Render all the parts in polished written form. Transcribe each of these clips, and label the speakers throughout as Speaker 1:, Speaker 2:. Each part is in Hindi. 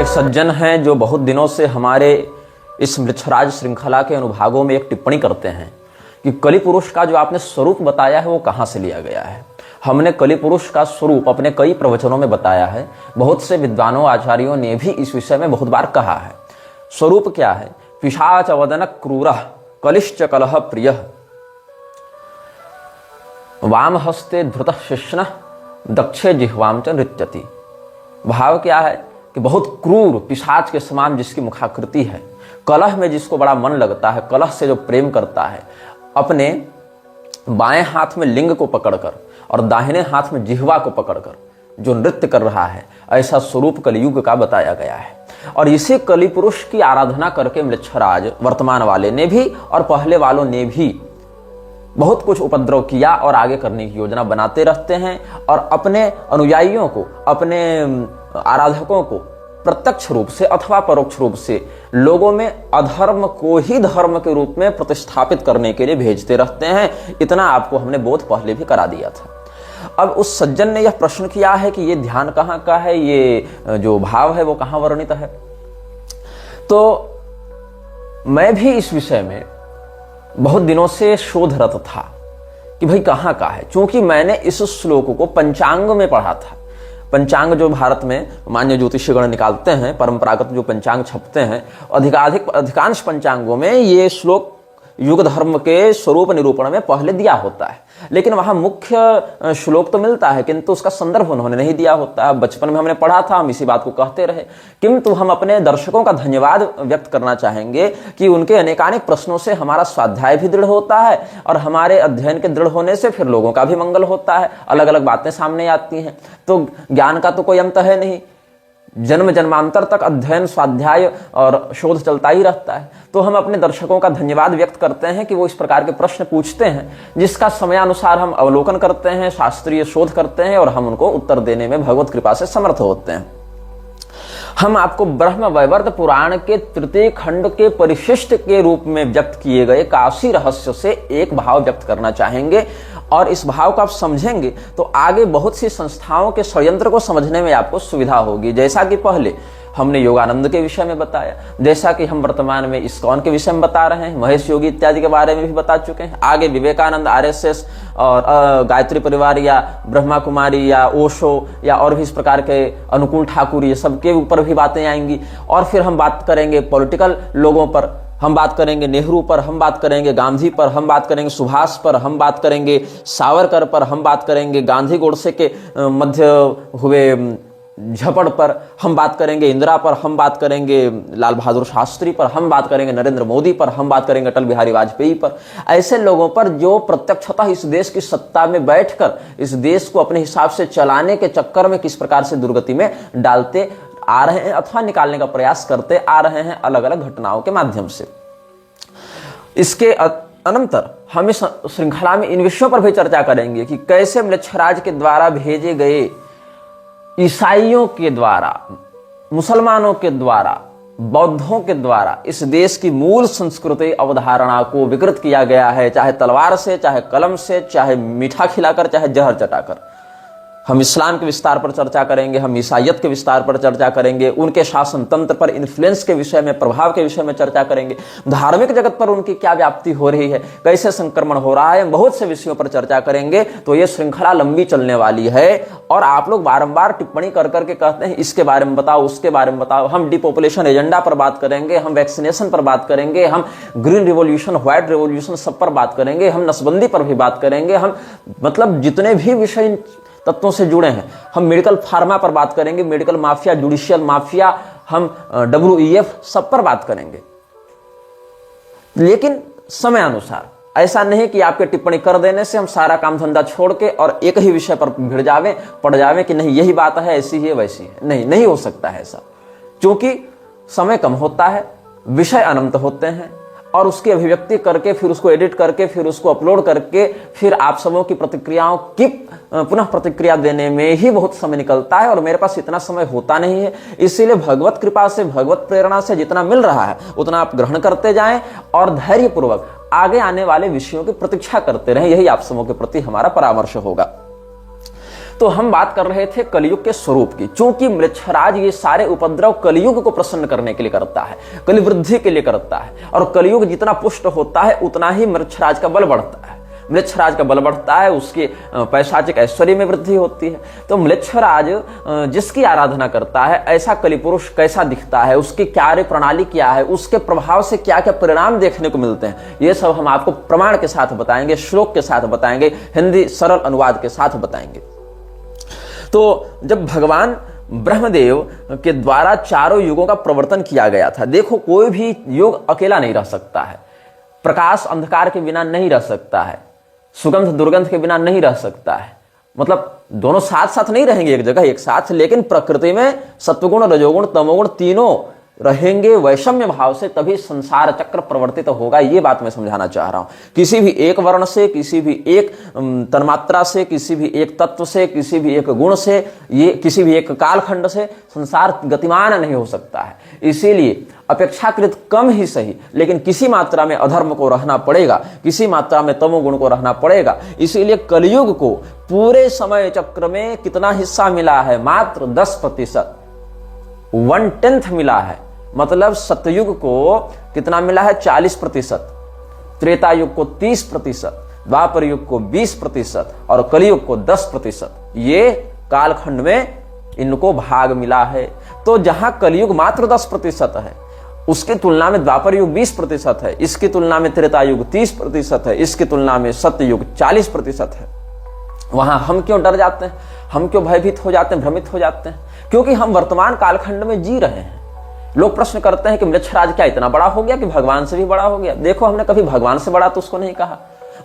Speaker 1: एक सज्जन हैं जो बहुत दिनों से हमारे इस मृच्छराज श्रृंखला के अनुभागों में एक टिप्पणी करते हैं कि कलि पुरुष का जो आपने स्वरूप बताया है वो कहाँ से लिया गया है। हमने कलि पुरुष का स्वरूप अपने कई प्रवचनों में बताया है। बहुत से विद्वानों आचार्यों ने भी इस विषय में बहुत बार कहा है। स्वरूप क्या है? पिशाच वदन क्रूरः कलिश्च कलह प्रियः वाम हस्ते धृतः शिश्नः दक्षे जिह्वाम च नृत्यति। भाव क्या है कि बहुत क्रूर पिशाच के समान जिसकी मुखाकृति है, कलह में जिसको बड़ा मन लगता है, कलह से जो प्रेम करता है, अपने बाएं हाथ में लिंग को पकड़कर और दाहिने हाथ में जिह्वा को पकड़कर जो नृत्य कर रहा है, ऐसा स्वरूप कलियुग का बताया गया है। और इसी कलि पुरुष की आराधना करके मृच्छराज वर्तमान वाले ने भी और पहले वालों ने भी बहुत कुछ उपद्रव किया और आगे करने की योजना बनाते रहते हैं और अपने अनुयायियों को, अपने आराधकों को प्रत्यक्ष रूप से अथवा परोक्ष रूप से लोगों में अधर्म को ही धर्म के रूप में प्रतिस्थापित करने के लिए भेजते रहते हैं। इतना आपको हमने बोध पहले भी करा दिया था। अब उस सज्जन ने यह प्रश्न किया है कि ये ध्यान कहाँ का है, ये जो भाव है वो कहाँ वर्णित है। तो मैं भी इस विषय में बहुत दिनों से शोधरत था कि भाई कहाँ का है, क्योंकि मैंने इस श्लोक को पंचांग में पढ़ा था। पंचांग जो भारत में मान्य ज्योतिषीगण निकालते हैं, परंपरागत जो पंचांग छपते हैं, अधिकांश पंचांगों में ये श्लोक युग धर्म के स्वरूप निरूपण में पहले दिया होता है, लेकिन वहां मुख्य श्लोक तो मिलता है किंतु उसका संदर्भ उन्होंने नहीं दिया होता है। बचपन में हमने पढ़ा था, हम इसी बात को कहते रहे। किंतु हम अपने दर्शकों का धन्यवाद व्यक्त करना चाहेंगे कि उनके अनेकानेक प्रश्नों से हमारा स्वाध्याय भी दृढ़ होता है और हमारे अध्ययन के दृढ़ होने से फिर लोगों का भी मंगल होता है, अलग अलग बातें सामने आती हैं। तो ज्ञान का तो कोई अंत है नहीं, जन्म जन्मांतर तक अध्ययन, स्वाध्याय और शोध चलता ही रहता है। तो हम अपने दर्शकों का धन्यवाद व्यक्त करते हैं कि वो इस प्रकार के प्रश्न पूछते हैं, जिसका समयानुसार हम अवलोकन करते हैं, शास्त्रीय शोध करते हैं और हम उनको उत्तर देने में भगवत कृपा से समर्थ होते हैं। हम आपको ब्रह्म वैवर्त पुराण के तृतीय खंड के परिशिष्ट के रूप में व्यक्त किए गए काशी रहस्य से एक भाव व्यक्त करना चाहेंगे, और इस भाव को आप समझेंगे तो आगे बहुत सी संस्थाओं के षड्यंत्र को समझने में आपको सुविधा होगी। जैसा कि पहले हमने योगानंद के विषय में बताया, जैसा कि हम वर्तमान में इस्कॉन के विषय में बता रहे हैं, महेश योगी इत्यादि के बारे में भी बता चुके हैं। आगे विवेकानंद, आरएसएस और गायत्री परिवार या ब्रह्मा कुमारी या ओशो या और भी इस प्रकार के अनुकूल ठाकुर, ये सब के ऊपर भी बातें आएंगी। और फिर हम बात करेंगे पॉलिटिकल लोगों पर, हम बात करेंगे नेहरू पर, हम बात करेंगे गांधी पर, हम बात करेंगे सुभाष पर, हम बात करेंगे सावरकर पर, हम बात करेंगे गांधी गोडसे के मध्य हुए झपड़ पर, हम बात करेंगे इंदिरा पर, हम बात करेंगे लाल बहादुर शास्त्री पर, हम बात करेंगे नरेंद्र मोदी पर, हम बात करेंगे अटल बिहारी वाजपेयी पर। ऐसे लोगों पर जो प्रत्यक्षतः इस देश की सत्ता में बैठकर इस देश को अपने हिसाब से चलाने के चक्कर में किस प्रकार से दुर्गति में डालते आ रहे हैं अथवा निकालने का प्रयास करते आ रहे हैं अलग अलग घटनाओं के माध्यम से। इसके अनंतर हम इस श्रृंखला में इन विषयों पर भी चर्चा करेंगे कि कैसे मृच्छराज के द्वारा भेजे गए ईसाइयों के द्वारा, मुसलमानों के द्वारा, बौद्धों के द्वारा इस देश की मूल संस्कृति अवधारणा को विकृत किया गया है, चाहे तलवार से, चाहे कलम से, चाहे मीठा खिलाकर, चाहे जहर चटाकर। हम इस्लाम के विस्तार पर चर्चा करेंगे, हम ईसाइयत के विस्तार पर चर्चा करेंगे, उनके शासन तंत्र पर इन्फ्लुएंस के विषय में, प्रभाव के विषय में चर्चा करेंगे, धार्मिक जगत पर उनकी क्या व्याप्ति हो रही है, कैसे संक्रमण हो रहा है, बहुत से विषयों पर चर्चा करेंगे। तो ये श्रृंखला लंबी चलने वाली है और आप लोग बारंबार टिप्पणी कर करके कहते हैं इसके बारे में बताओ, उसके बारे में बताओ। हम डिपॉपुलेशन एजेंडा पर बात करेंगे, हम वैक्सीनेशन पर बात करेंगे, हम ग्रीन रिवॉल्यूशन, व्हाइट रिवॉल्यूशन सब पर बात करेंगे, हम नसबंदी पर भी बात करेंगे, हम मतलब जितने भी विषय तत्वों से जुड़े हैं, हम मेडिकल फार्मा पर बात करेंगे, मेडिकल माफिया, जुडिशियल माफिया, हम WEF सब पर बात करेंगे। लेकिन समय अनुसार, ऐसा नहीं कि आपके टिप्पणी कर देने से हम सारा काम धंधा छोड़ के और एक ही विषय पर भिड़ जावे, पड़ जावे कि नहीं यही बात है, ऐसी ही है, वैसी है। नहीं हो सकता है ऐसा, क्योंकि समय कम होता है, विषय अनंत होते हैं और उसकी अभिव्यक्ति करके फिर उसको एडिट करके फिर उसको अपलोड करके फिर आप सबों की प्रतिक्रियाओं की पुनः प्रतिक्रिया देने में ही बहुत समय निकलता है और मेरे पास इतना समय होता नहीं है। इसीलिए भगवत कृपा से, भगवत प्रेरणा से जितना मिल रहा है उतना आप ग्रहण करते जाएं और धैर्यपूर्वक आगे आने वाले विषयों की प्रतीक्षा करते रहें। यही आप सबों के प्रति हमारा परामर्श होगा। तो हम बात कर रहे थे कलयुग के स्वरूप की। चूंकि मृच्छराज ये सारे उपद्रव कलयुग को प्रसन्न करने के लिए करता है, कलिवृद्धि के लिए करता है, और कलयुग जितना पुष्ट होता है उतना ही मृच्छराज का बल बढ़ता है। मृच्छराज का बल बढ़ता है, उसके पैशाचिक ऐश्वर्य में वृद्धि होती है। तो मृच्छराज जिसकी आराधना करता है, ऐसा कलिपुरुष कैसा दिखता है, उसकी कार्य प्रणाली क्या है, उसके प्रभाव से क्या क्या परिणाम देखने को मिलते हैं, ये सब हम आपको प्रमाण के साथ बताएंगे, श्लोक के साथ बताएंगे, हिंदी सरल अनुवाद के साथ बताएंगे। तो जब भगवान ब्रह्मदेव के द्वारा चारों युगों का प्रवर्तन किया गया था, देखो कोई भी युग अकेला नहीं रह सकता है, प्रकाश अंधकार के बिना नहीं रह सकता है, सुगंध दुर्गंध के बिना नहीं रह सकता है। मतलब दोनों साथ साथ नहीं रहेंगे एक जगह एक साथ, लेकिन प्रकृति में सत्वगुण रजोगुण तमोगुण तीनों रहेंगे वैषम्य भाव से, तभी संसार चक्र प्रवर्तित होगा। ये बात मैं समझाना चाह रहा हूं। किसी भी एक वर्ण से, किसी भी एक तन्मात्रा से, किसी भी एक तत्व से, किसी भी एक गुण से, ये किसी भी एक कालखंड से संसार गतिमान नहीं हो सकता है। इसीलिए अपेक्षाकृत कम ही सही, लेकिन किसी मात्रा में अधर्म को रहना पड़ेगा, किसी मात्रा में तमोगुण को रहना पड़ेगा। इसीलिए कलयुग को पूरे समय चक्र में कितना हिस्सा मिला है? मात्र 10%, 1/10 मिला है। मतलब सतयुग को कितना मिला है? 40%, त्रेता युग को 30%, द्वापर युग को 20% और कलयुग को 10%। ये कालखंड में इनको भाग मिला है। तो जहां कलयुग मात्र 10% है, उसकी तुलना में द्वापर युग 20% है, इसकी तुलना में त्रेता युग 30% है, इसकी तुलना में सत्ययुग 40% है। वहां हम क्यों डर जाते हैं, हम क्यों भयभीत हो जाते हैं, भ्रमित हो जाते हैं? क्योंकि हम वर्तमान कालखंड में जी रहे हैं। लोग प्रश्न करते हैं कि मृच्छराज क्या इतना बड़ा हो गया कि भगवान से भी बड़ा हो गया? देखो, हमने कभी भगवान से बड़ा तो उसको नहीं कहा।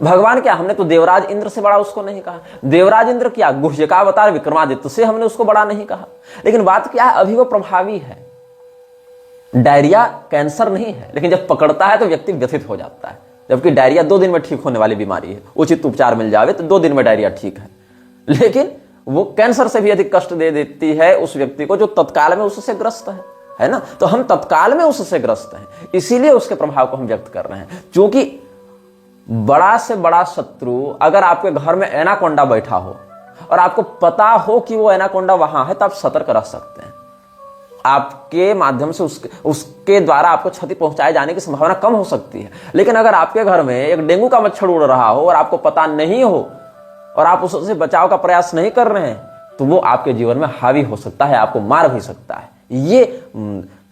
Speaker 1: भगवान क्या, हमने तो देवराज इंद्र से बड़ा उसको नहीं कहा। देवराज इंद्र क्या, गुह्यकावतार विक्रमादित्य से हमने उसको बड़ा नहीं कहा। लेकिन बात क्या है, अभी वो प्रभावी है। डायरिया कैंसर नहीं है, लेकिन जब पकड़ता है तो व्यक्ति व्यथित हो जाता है। जबकि डायरिया 2 दिन में ठीक होने वाली बीमारी है, उचित उपचार मिल जावे तो 2 दिन में डायरिया ठीक है। लेकिन वो कैंसर से भी अधिक कष्ट दे देती है उस व्यक्ति को जो तत्काल में उससे ग्रस्त है ना। तो हम तत्काल में उससे ग्रस्त हैं, इसीलिए उसके प्रभाव को हम व्यक्त कर रहे हैं। क्योंकि बड़ा से बड़ा शत्रु अगर आपके घर में एनाकोंडा बैठा हो और आपको पता हो कि वो एनाकोंडा वहां है, तो आप सतर्क रह सकते हैं। आपके माध्यम से उसके द्वारा आपको क्षति पहुंचाए जाने की संभावना कम हो सकती है। लेकिन अगर आपके घर में एक डेंगू का मच्छर उड़ रहा हो और आपको पता नहीं हो और आप उससे बचाव का प्रयास नहीं कर रहे हैं, तो वो आपके जीवन में हावी हो सकता है, आपको मार भी सकता है। ये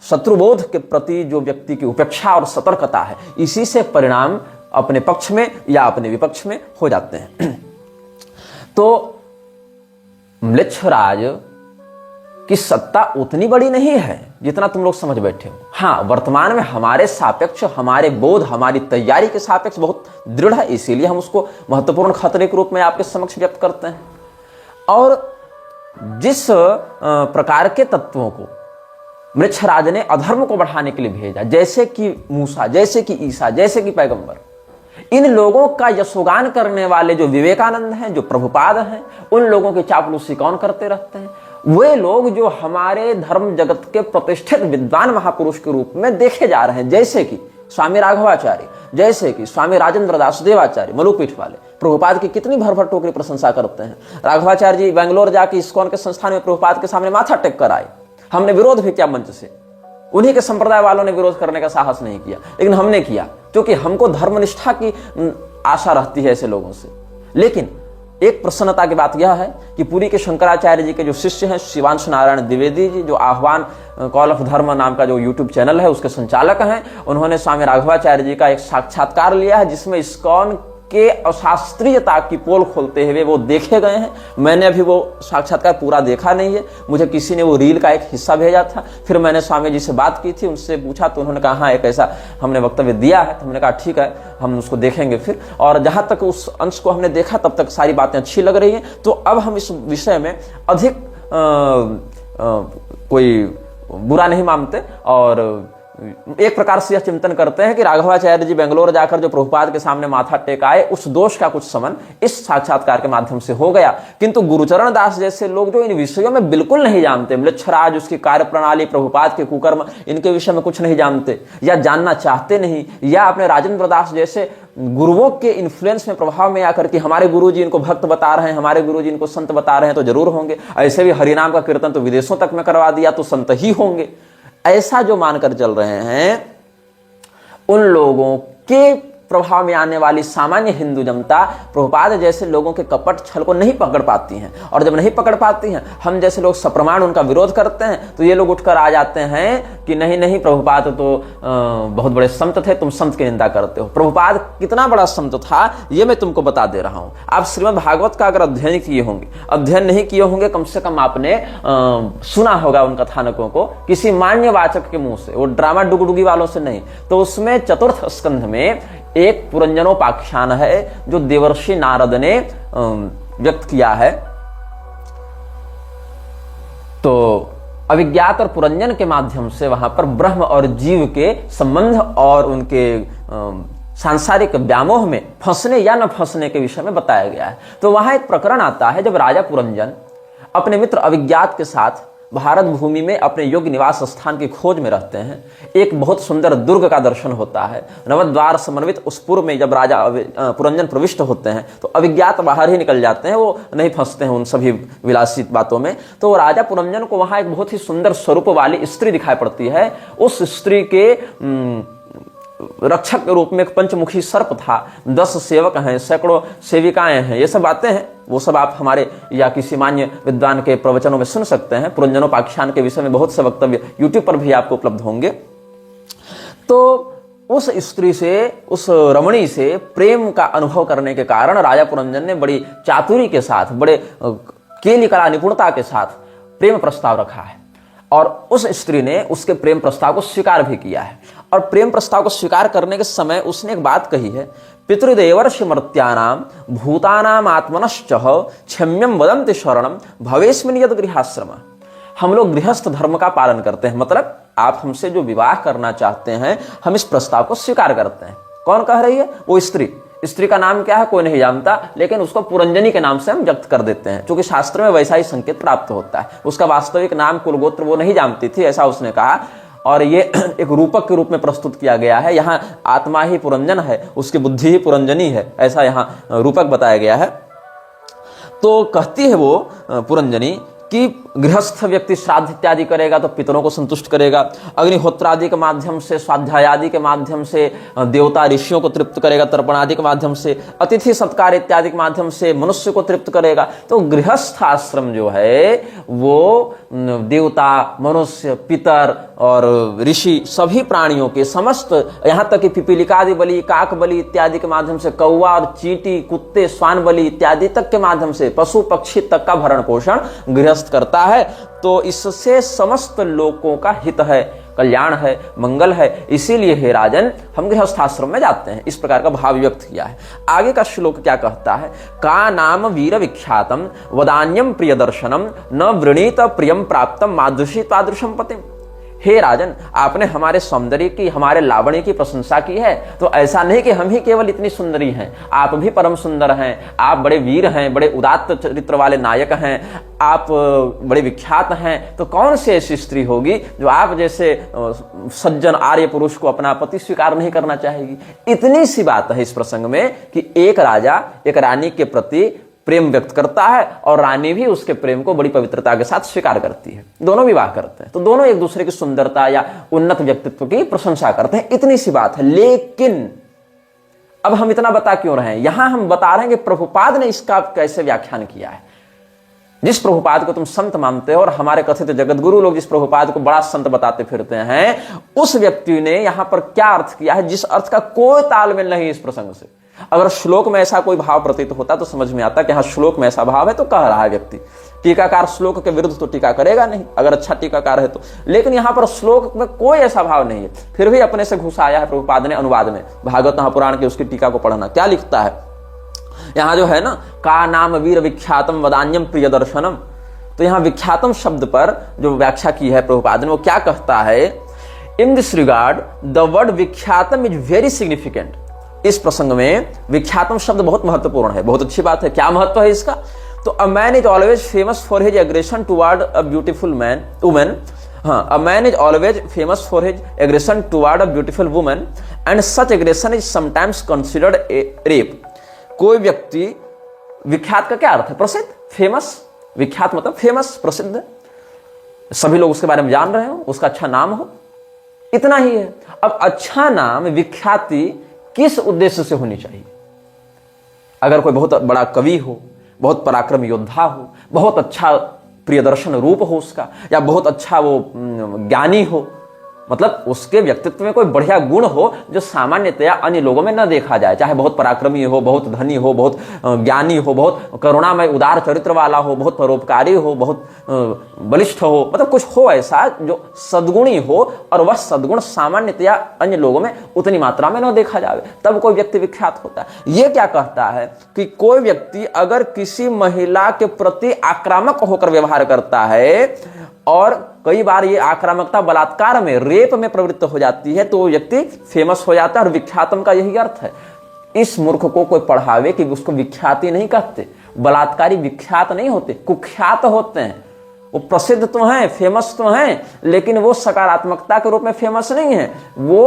Speaker 1: शत्रुबोध के प्रति जो व्यक्ति की उपेक्षा और सतर्कता है, इसी से परिणाम अपने पक्ष में या अपने विपक्ष में हो जाते हैं। तो म्लेच्छराज की सत्ता उतनी बड़ी नहीं है जितना तुम लोग समझ बैठे हो। हाँ, वर्तमान में हमारे सापेक्ष, हमारे बोध, हमारी तैयारी के सापेक्ष बहुत दृढ़ है, इसीलिए हम उसको महत्वपूर्ण खतरे के रूप में आपके समक्ष व्यक्त करते हैं। और जिस प्रकार के तत्वों को मृच्छराज ने अधर्म को बढ़ाने के लिए भेजा, जैसे कि मूसा, जैसे कि ईसा, जैसे कि पैगंबर, इन लोगों का यशोगान करने वाले जो विवेकानंद हैं, जो प्रभुपाद हैं, उन लोगों की चापलूसी कौन करते रहते हैं? वे लोग जो हमारे धर्म जगत के प्रतिष्ठित विद्वान महापुरुष के रूप में देखे जा रहे हैं, जैसे कि स्वामी राघवाचार्य, जैसे कि स्वामी राजेंद्र दास देवाचार्य, मलुपीठ वाले प्रभुपाद की कितनी भर भर टोकरी प्रशंसा करते हैं। राघवाचार्य जी बेंगलोर जाके इस्कॉन के संस्थान में प्रभुपाद के सामने माथा टेक कर आए। हमने विरोध भी किया मंच से, उन्हीं के संप्रदाय वालों ने विरोध करने का साहस नहीं किया, लेकिन हमने किया, क्योंकि हमको धर्मनिष्ठा की आशा रहती है ऐसे लोगों से। लेकिन एक प्रसन्नता की बात यह है कि पुरी के शंकराचार्य जी के जो शिष्य हैं, शिवांशु नारायण द्विवेदी जी, जो आह्वान कॉल ऑफ धर्म नाम का जो यूट्यूब चैनल है उसके संचालक हैं, उन्होंने स्वामी राघवाचार्य जी का एक साक्षात्कार लिया है, जिसमें इस्कॉन के अशास्त्रीयता की पोल खोलते हुए वो देखे गए हैं। मैंने अभी वो साक्षात्कार पूरा देखा नहीं है, मुझे किसी ने वो रील का एक हिस्सा भेजा था। फिर मैंने स्वामी जी से बात की थी, उनसे पूछा तो उन्होंने कहा हाँ एक ऐसा हमने वक्तव्य दिया है। तो हमने कहा ठीक है, हम उसको देखेंगे फिर। और जहां तक उस अंश को हमने देखा तब तक सारी बातें अच्छी लग रही हैं। तो अब हम इस विषय में अधिक कोई बुरा नहीं मानते और एक प्रकार से यह चिंतन करते हैं कि राघवाचार्य जी बेंगलोर जाकर जो प्रभुपाद के सामने माथा टेकाए, उस दोष का कुछ समन इस साक्षात्कार के माध्यम से हो गया। किंतु गुरुचरण दास जैसे लोग जो इन विषयों में बिल्कुल नहीं जानते, म्लेच्छराज, उसकी कार्य प्रणाली, प्रभुपाद के कुकर्म, इनके विषय में कुछ नहीं जानते या जानना चाहते नहीं, या अपने राजेंद्र दास जैसे गुरुओं के इन्फ्लुएंस में, प्रभाव में आकर के हमारे गुरुजी इनको भक्त बता रहे हैं, हमारे गुरुजी इनको संत बता रहे हैं तो जरूर होंगे, ऐसे भी हरिनाम का कीर्तन तो विदेशों तक में करवा दिया तो संत ही होंगे, ऐसा जो मानकर चल रहे हैं, उन लोगों के प्रभाव में आने वाली सामान्य हिंदू जनता प्रभुपाद जैसे लोगों के कपट छल को नहीं पकड़ पाती हैं। और जब नहीं पकड़ पाती हैं, हम जैसे लोग सप्रमाण उनका विरोध करते हैं, तो ये लोग उठकर आ जाते हैं कि नहीं नहीं, प्रभुपाद तो बहुत बड़े संत थे, तुम संत की निंदा करते हो। प्रभुपाद कितना बड़ा संत था ये मैं तुमको बता दे रहा हूं। आप श्रीमद् भागवत का अगर अध्ययन किए होंगे, अध्ययन नहीं किए होंगे, कम से कम आपने सुना होगा उन कथानकों को किसी मान्यवाचक के मुंह से, वो ड्रामा डुगडुगी वालों से नहीं। तो उसमें चतुर्थ स्कंध में एक पुरंजनोपाख्यान है जो देवर्षि नारद ने व्यक्त किया है। तो अभिज्ञात और पुरंजन के माध्यम से वहां पर ब्रह्म और जीव के संबंध और उनके सांसारिक व्यामोह में फंसने या न फंसने के विषय में बताया गया है। तो वहां एक प्रकरण आता है जब राजा पुरंजन अपने मित्र अभिज्ञात के साथ भारत भूमि में अपने योग्य निवास स्थान की खोज में रहते हैं। एक बहुत सुंदर दुर्ग का दर्शन होता है, नवद्वार समन्वित उस पूर्व में जब राजा पुरंजन प्रविष्ट होते हैं तो अभिज्ञात बाहर ही निकल जाते हैं, वो नहीं फंसते हैं उन सभी विलासित बातों में। तो राजा पुरंजन को वहां एक बहुत ही सुंदर स्वरूप वाली स्त्री दिखाई पड़ती है। उस स्त्री के रक्षक के रूप में एक पंचमुखी सर्प था, 10 सेवक हैं, सैकड़ों सेविकाएं हैं, ये सब बातें हैं। वो सब आप हमारे या किसी मान्य विद्वान के प्रवचनों में सुन सकते हैं। पुरंजनोपाख्यान के विषय में बहुत से वक्तव्य यूट्यूब पर भी आपको उपलब्ध होंगे। तो उस स्त्री से, उस रमणी से प्रेम का अनुभव करने के कारण राजा पुरंजन ने बड़ी चातुरी के साथ, बड़े केली कला निपुणता के साथ प्रेम प्रस्ताव रखा है। और उस स्त्री ने उसके प्रेम प्रस्ताव को स्वीकार भी किया है। और प्रेम प्रस्ताव को स्वीकार करने के समय उसने एक बात कही है, पितृदेवर्षि मर्त्यानाम भूतानाम आत्मनश्चह क्षम्यम वदन्ति शरणम भवेस्मिन यद गृहाश्रम। हम लोग गृहस्थ धर्म का पालन करते हैं, मतलब आप हमसे जो विवाह करना चाहते हैं, हम इस प्रस्ताव को स्वीकार करते हैं। कौन कह रही है? वो स्त्री। स्त्री का नाम क्या है कोई नहीं जानता, लेकिन उसको पुरंजनी के नाम से हम व्यक्त कर देते हैं, क्योंकि शास्त्र में वैसा ही संकेत प्राप्त होता है। उसका वास्तविक नाम कुलगोत्र वो नहीं जानती थी, ऐसा उसने कहा। और ये एक रूपक के रूप में प्रस्तुत किया गया है। यहाँ आत्मा ही पुरंजन है, उसकी बुद्धि ही पुरंजनी है, ऐसा यहाँ रूपक बताया गया है। तो कहती है वो पुरंजनी कि गृहस्थ व्यक्ति श्राद्ध इत्यादि करेगा तो पितरों को संतुष्ट करेगा, अग्निहोत्र आदि के माध्यम से, स्वाध्याय आदि के माध्यम से देवता ऋषियों को तृप्त करेगा, तर्पण आदि के माध्यम से, अतिथि सत्कार इत्यादि के माध्यम से मनुष्य को तृप्त करेगा। तो गृहस्थ आश्रम जो है वो देवता, मनुष्य, पितर और ऋषि सभी प्राणियों के समस्त, यहाँ तक कि पिपीलिकादि बलि, काक बलि इत्यादि के माध्यम से, कौवा और चींटी, कुत्ते, स्वान बलि इत्यादि तक के माध्यम से, पशु पक्षी तक का भरण पोषण गृहस्थ करता है। तो इससे समस्त लोगों का हित है, कल्याण है, मंगल है। इसीलिए हे राजन, हम गृहस्थाश्रम में जाते हैं। इस प्रकार का भाव व्यक्त किया है। आगे का श्लोक क्या कहता है? का नाम वीर विख्यातम वदान्यम प्रिय दर्शनम न वृणीत प्रियम प्राप्तम मादृशी तादृशम पतिम। हे राजन, आपने हमारे सौंदर्य की, हमारे लावण्य की प्रशंसा की है, तो ऐसा नहीं कि हम ही केवल इतनी सुंदरी हैं, आप भी परम सुंदर हैं, आप बड़े वीर हैं, बड़े उदात्त चरित्र वाले नायक हैं, आप बड़े विख्यात हैं। तो कौन सी ऐसी स्त्री होगी जो आप जैसे सज्जन आर्य पुरुष को अपना पति स्वीकार नहीं करना चाहेगी? इतनी सी बात है इस प्रसंग में कि एक राजा एक रानी के प्रति प्रेम व्यक्त करता है और रानी भी उसके प्रेम को बड़ी पवित्रता के साथ स्वीकार करती है। दोनों विवाह करते हैं, तो दोनों एक दूसरे की सुंदरता या उन्नत व्यक्तित्व की प्रशंसा करते हैं। इतनी सी बात है। लेकिन अब हम इतना बता क्यों रहे हैं? यहां हम बता रहे हैं कि प्रभुपाद ने इसका कैसे व्याख्यान किया है। जिस प्रभुपाद को तुम संत मानते हो और हमारे कथित जगतगुरु लोग जिस प्रभुपाद को बड़ा संत बताते फिरते हैं, उस व्यक्ति ने यहां पर क्या अर्थ किया है जिस अर्थ का कोई तालमेल नहीं इस प्रसंग से। अगर श्लोक में ऐसा कोई भाव प्रतीत होता तो समझ में आता कि हाँ श्लोक में ऐसा भाव है तो कह रहा है व्यक्ति। टीकाकार श्लोक के विरुद्ध तो टीका करेगा नहीं, अगर अच्छा टीकाकार है तो। लेकिन यहां पर श्लोक में कोई ऐसा भाव नहीं है, फिर भी अपने से घुसाया है प्रभुपाद ने अनुवाद में। भागवत महापुराण के उसकी टीका को पढ़ना, क्या लिखता है यहां जो है ना, का नाम वीर विख्यातम वदान्यम प्रिय दर्शनम। तो यहां विख्यातम शब्द पर जो व्याख्या की है प्रभुपाद ने, वो क्या कहता है? In this regard the word विख्यातम इज वेरी सिग्निफिकेंट। इस प्रसंग में विख्यातम शब्द बहुत महत्वपूर्ण है। बहुत अच्छी बात है। क्या महत्व है इसका? तो a man is always famous for his aggression toward a beautiful man women. हाँ, a man is always famous for his aggression toward a beautiful women and such aggression is sometimes considered a rape. कोई व्यक्ति, विख्यात का क्या अर्थ है? प्रसिद्ध, फेमस। विख्यात मतलब फेमस, प्रसिद्ध, सभी लोग उसके बारे में जान रहे हो, उसका अच्छा नाम हो, इतना ही है। अब अच्छा नाम, विख्याति किस उद्देश्य से होनी चाहिए? अगर कोई बहुत बड़ा कवि हो, बहुत पराक्रमी योद्धा हो, बहुत अच्छा प्रियदर्शन रूप हो उसका, या बहुत अच्छा वो ज्ञानी हो, मतलब उसके व्यक्तित्व में कोई बढ़िया गुण हो जो सामान्यतया अन्य लोगों में न देखा जाए, चाहे बहुत पराक्रमी हो, बहुत धनी हो, बहुत ज्ञानी हो, बहुत करुणामय उदार चरित्र वाला हो, बहुत परोपकारी हो, बहुत बलिष्ठ हो, मतलब कुछ हो ऐसा जो सद्गुणी हो और वह सद्गुण सामान्यतया अन्य लोगों में उतनी मात्रा में न देखा जाए, तब कोई व्यक्ति विख्यात होता है। यह क्या कहता है कि कोई व्यक्ति अगर किसी महिला के प्रति आक्रामक होकर व्यवहार करता है और कई बार ये आक्रामकता बलात्कार में, रेप में प्रवृत्त हो जाती है, तो वो व्यक्ति फेमस हो जाता है। और विख्यातम का यही अर्थ है। इस मूर्ख को कोई पढ़ावे कि उसको विख्याति नहीं कहते। बलात्कारी विख्यात नहीं होते, कुख्यात होते हैं। वो प्रसिद्ध तो हैं, फेमस तो हैं, लेकिन वो सकारात्मकता के रूप में फेमस नहीं है। वो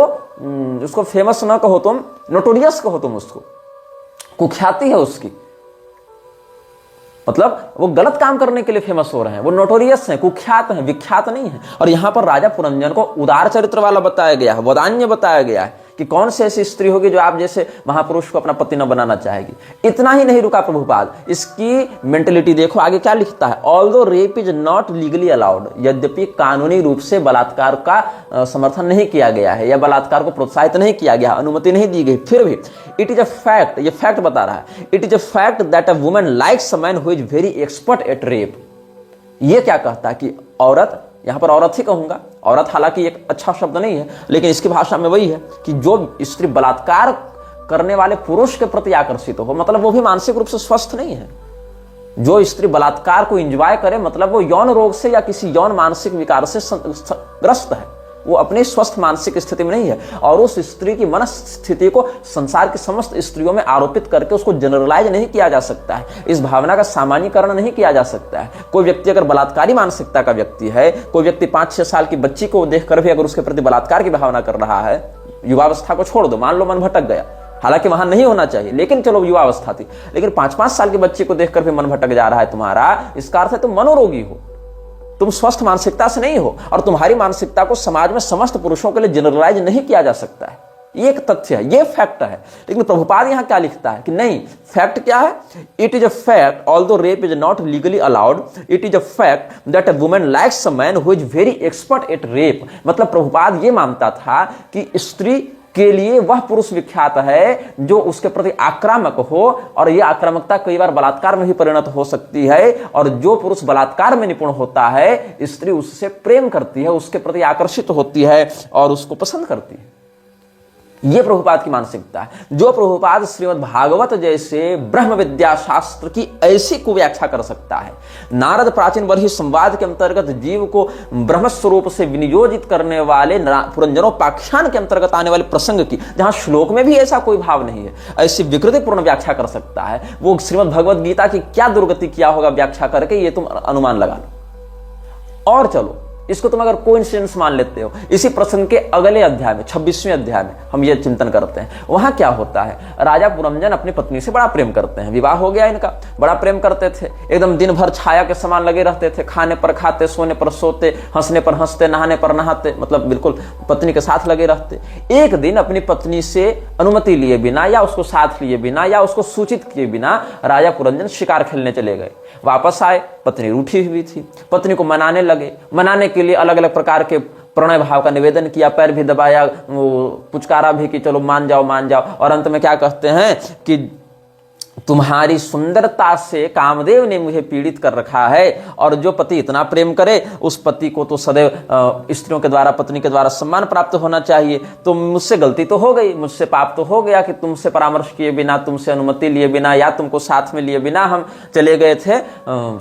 Speaker 1: उसको फेमस ना कहो तुम, नोटोरियस कहो तुम उसको, कुख्याति है उसकी, मतलब वो गलत काम करने के लिए फेमस हो रहे हैं, वो नोटोरियस हैं, कुख्यात हैं, विख्यात नहीं है। और यहां पर राजा पुरंजन को उदार चरित्र वाला बताया गया है, वदान्य बताया गया है कि कौन सी ऐसी स्त्री होगी जो आप जैसे महापुरुष को अपना पति न बनाना चाहेगी। इतना ही नहीं रुका प्रभुपाद, इसकी मेंटेलिटी देखो आगे क्या लिखता है। Although rape is not legally allowed, यद्यपि कानूनी रूप से बलात्कार का समर्थन नहीं किया गया है या बलात्कार को प्रोत्साहित नहीं किया गया, अनुमति नहीं दी गई, फिर भी इट इज अ फैक्ट, ये फैक्ट बता रहा है, it is a fact that a woman likes a man who is very expert at rape. ये क्या कहता है कि औरत, यहां पर औरत ही कहूंगा, औरत हालांकि एक अच्छा शब्द नहीं है, लेकिन इसकी भाषा में वही है कि जो स्त्री बलात्कार करने वाले पुरुष के प्रति आकर्षित हो, मतलब वो भी मानसिक रूप से स्वस्थ नहीं है। जो स्त्री बलात्कार को एंजॉय करे, मतलब वो यौन रोग से या किसी यौन मानसिक विकार से ग्रस्त है, वो अपनी स्वस्थ मानसिक स्थिति में नहीं है। और उस स्त्री की मनस्थिति को संसार की समस्त स्त्रियों में आरोपित करके उसको जनरलाइज नहीं किया जा सकता है, इस भावना का सामान्यीकरण नहीं किया जा सकता है। कोई व्यक्ति अगर बलात्कारी मानसिकता का व्यक्ति है, कोई व्यक्ति 5-6 साल की बच्ची को देखकर भी अगर उसके प्रति बलात्कार की भावना कर रहा है, युवावस्था को छोड़ दो, मान लो मन भटक गया, हालांकि वहां नहीं होना चाहिए, लेकिन चलो युवावस्था थी, लेकिन 5-5 साल की बच्ची को देखकर भी मन भटक जा रहा है तुम्हारा, इसका अर्थ है तुम मनोरोगी हो, तुम स्वस्थ मानसिकता से नहीं हो। और तुम्हारी मानसिकता को समाज में समस्त पुरुषों के लिए जनरलाइज नहीं किया जा सकता है। ये एक तथ्य है, ये फैक्ट है। लेकिन प्रभुपाद यहां क्या लिखता है कि नहीं, फैक्ट क्या है? It is a fact although rape is not legally allowed, it is a fact that a woman likes a man who is very expert at rape. मतलब प्रभुपाद ये मानता था कि स्त्री के लिए वह पुरुष विख्यात है जो उसके प्रति आक्रामक हो, और यह आक्रामकता कई बार बलात्कार में भी परिणत हो सकती है। और जो पुरुष बलात्कार में निपुण होता है, स्त्री उससे प्रेम करती है, उसके प्रति आकर्षित होती है और उसको पसंद करती है। यह प्रभुपाद की मानसिकता है। जो प्रभुपाद श्रीमद् भागवत जैसे ब्रह्म विद्या शास्त्र की ऐसी कुव्याख्या कर सकता है, नारद प्राचीन बर्ही संवाद के अंतर्गत जीव को ब्रह्म स्वरूप से विनियोजित करने वाले पुरंजनोपाख्यान के अंतर्गत आने वाले प्रसंग की, जहां श्लोक में भी ऐसा कोई भाव नहीं है, ऐसी विकृतिपूर्ण व्याख्या कर सकता है, वो श्रीमद् भगवद गीता की क्या दुर्गति किया होगा व्याख्या करके, ये तुम अनुमान लगा लो। और चलो, इसको तुम अगर कोइंसिडेंस मान लेते हो, इसी प्रसंग के अगले अध्याय में 26वें अध्याय में हम ये चिंतन करते हैं। वहां क्या होता है, राजा पुरंजन अपनी पत्नी से बड़ा प्रेम करते हैं, विवाह हो गया इनका, बड़ा प्रेम करते थे, एकदम दिन भर छाया के समान लगे रहते थे, खाने पर खाते, सोने पर सोते, हंसने पर हंसते, नहाने पर नहाते, मतलब बिल्कुल पत्नी के साथ लगे रहते। एक दिन अपनी पत्नी से अनुमति लिए बिना या उसको साथ लिए बिना या उसको सूचित किए बिना राजा पुरंजन शिकार खेलने चले गए। वापस आए, पत्नी रूठी हुई थी, पत्नी को मनाने लगे। मनाने के लिए अलग अलग प्रकार के प्रणय भाव का निवेदन किया, पैर भी दबाया, पुचकारा भी कि चलो मान जाओ मान जाओ, और अंत में क्या कहते हैं कि तुम्हारी सुंदरता से कामदेव ने मुझे पीड़ित कर रखा है, और जो पति इतना प्रेम करे उस पति को तो सदैव स्त्रियों के द्वारा, पत्नी के द्वारा सम्मान प्राप्त होना चाहिए। तो मुझसे गलती तो हो गई, मुझसे पाप तो हो गया कि तुमसे परामर्श किए बिना, तुमसे अनुमति लिए बिना, या तुमको साथ में लिए बिना हम चले गए थे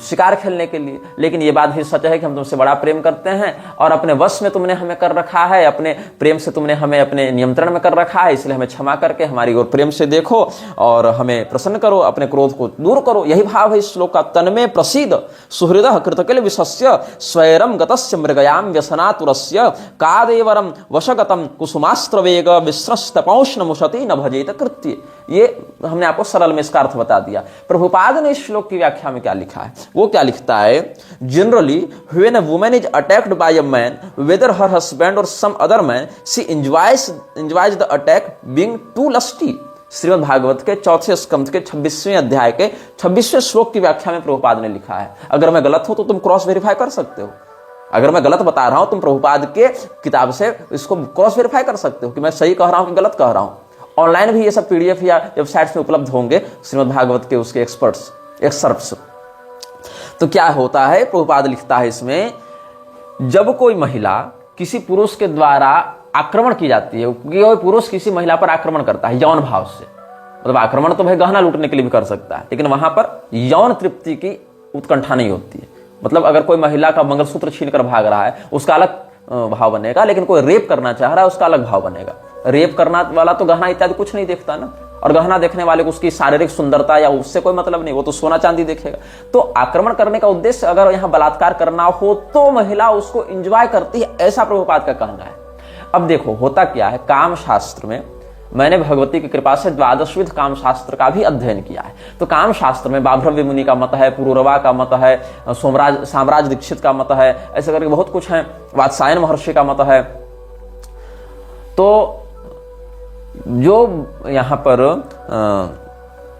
Speaker 1: शिकार खेलने के लिए। लेकिन ये बात भी सच है कि हम तुमसे बड़ा प्रेम करते हैं और अपने वश में तुमने हमें कर रखा है, अपने प्रेम से तुमने हमें अपने नियंत्रण में कर रखा है, इसलिए हमें क्षमा करके हमारी ओर प्रेम से देखो और हमें प्रसन्न करो, अपने क्रोध को दूर करो। यही भाव है इस श्लोक का। तन्मे प्रसीद सुहृदः कृतकिल विशस्य स्वैरम गतस्य मृगयाम व्यसनातुरस्य कादेवरम वशगतम कुसुमास्त्र वेग विस्रस्तपौष्ण मुशति न भजेत कृत्य। ये हमने आपको सरल में इसका अर्थ बता दिया। प्रभुपाद ने इस श्लोक की व्याख्या में क्या लिखा है, वो क्या लिखता है, generally when a woman is attacked by a man whether her husband और some other man she enjoys the attack being too lusty. Shrimad Bhagavat के चौथे स्कंध के 26वें अध्याय के 26वें श्लोक की व्याख्या में प्रभुपाद ने लिखा है। अगर मैं गलत हूं तो तुम क्रॉस वेरीफाई कर सकते हो। अगर मैं गलत बता रहा हूं तुम प्रभुपाद के किताब से इसको क्रॉस वेरीफाई कर सकते हो कि मैं सही कह रहा हूं कि गलत कह रहा हूं। ऑनलाइन भी ये सब पीडीएफ या वेबसाइट्स में उपलब्ध होंगे श्रीमद् भागवत के उसके एक्सर्प्ट्स। तो क्या होता है, प्रभुपाद लिखता है इसमें, जब कोई महिला किसी पुरुष के द्वारा आक्रमण की जाती है, कोई पुरुष किसी महिला पर आक्रमण करता है यौन भाव से, मतलब आक्रमण तो भाई गहना लूटने के लिए भी कर सकता है, लेकिन वहां पर यौन तृप्ति की उत्कंठा नहीं होती है। मतलब अगर कोई महिला का मंगलसूत्र छीन कर भाग रहा है उसका अलग भाव बनेगा, लेकिन कोई रेप करना चाह रहा है उसका अलग भाव बनेगा। रेप करना वाला तो गहना इत्यादि कुछ नहीं देखता ना, और गहना देखने वाले को उसकी शारीरिक सुंदरता या उससे कोई मतलब नहीं, वो तो सोना चांदी देखेगा। तो आक्रमण करने का उद्देश्य अगर यहाँ बलात्कार करना हो तो महिला उसको एंजॉय करती है, ऐसा प्रभुपाद का कहना है। अब देखो होता क्या है, काम शास्त्र में मैंने भगवती की कृपा से द्वादशविध काम शास्त्र का भी अध्ययन किया है। तो काम शास्त्र में बाभ्रव्य मुनि का मत है, पुरूरवा का मत है, साम्राज दीक्षित का मत है, ऐसे करके बहुत कुछ है, वात्सायन महर्षि का मत है। तो जो यहाँ पर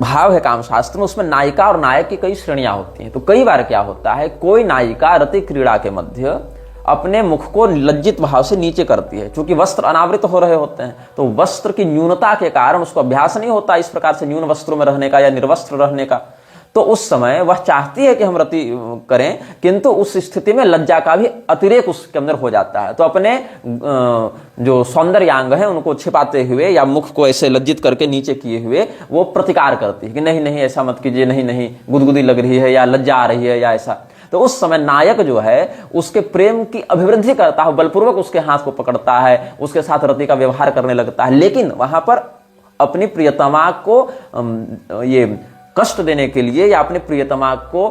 Speaker 1: भाव है काम शास्त्र में, उसमें नायिका और नायक की कई श्रेणियां होती हैं। तो कई बार क्या होता है, कोई नायिका रति क्रीड़ा के मध्य अपने मुख को लज्जित भाव से नीचे करती है, क्योंकि वस्त्र अनावृत हो रहे होते हैं, तो वस्त्र की न्यूनता के कारण उसको अभ्यास नहीं होता इस प्रकार से न्यून वस्त्रों में रहने का या निर्वस्त्र रहने का। तो उस समय वह चाहती है कि हम रति करें, किंतु उस स्थिति में लज्जा का भी अतिरेक उसके अंदर हो जाता है। तो अपने जो सौंदर्यांग है उनको छिपाते हुए या मुख को ऐसे लज्जित करके नीचे किए हुए वो प्रतिकार करती है कि नहीं नहीं ऐसा मत कीजिए, नहीं नहीं गुदगुदी लग रही है या लज्जा आ रही है या ऐसा। तो उस समय नायक जो है उसके प्रेम की अभिवृद्धि करता है, बलपूर्वक उसके हाथ को पकड़ता है, उसके साथ रति का व्यवहार करने लगता है, लेकिन वहां पर अपनी प्रियतमा को ये कष्ट देने के लिए या अपने प्रियतमा को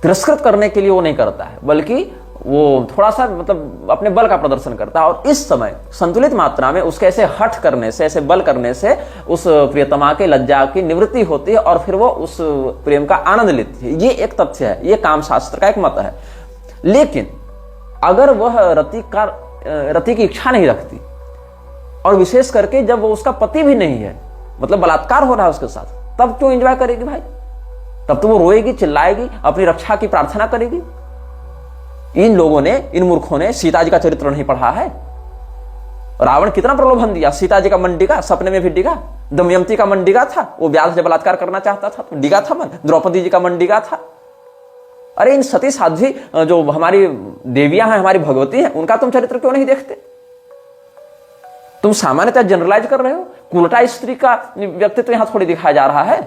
Speaker 1: तिरस्कृत करने के लिए वो नहीं करता है, बल्कि वो थोड़ा सा मतलब अपने बल का प्रदर्शन करता है। और इस समय संतुलित मात्रा में उसके ऐसे हठ करने से, ऐसे बल करने से उस प्रियतमा के लज्जा की निवृत्ति होती है और फिर वो उस प्रेम का आनंद लेती है। ये एक तथ्य है, ये काम शास्त्र का एक मत है। लेकिन अगर वह रति की इच्छा नहीं रखती और विशेष करके जब वो उसका पति भी नहीं है, मतलब बलात्कार हो रहा है उसके साथ, तब क्यों एंजॉय करेगी भाई? तब तो वो रोएगी, चिल्लाएगी, अपनी रक्षा की प्रार्थना करेगी। इन लोगों ने, इन मूर्खों ने सीता जी का चरित्र नहीं पढ़ा है। रावण कितना प्रलोभन दिया, सीता जी का मन डिगा, सपने में भी डिगा। दमयंती का मन डिगा था, वो व्यास से बलात्कार करना चाहता था तो डिगा था मन। द्रौपदी जी का मन डिगा था। अरे इन सती साध्वी जो हमारी देवियां हैं, हमारी भगवती हैं, उनका तुम चरित्र क्यों नहीं देखते? तुम सामान्यतः जनरलाइज कर रहे हो। कुलटा स्त्री का व्यक्तित्व यहां थोड़ी दिखाया जा रहा है।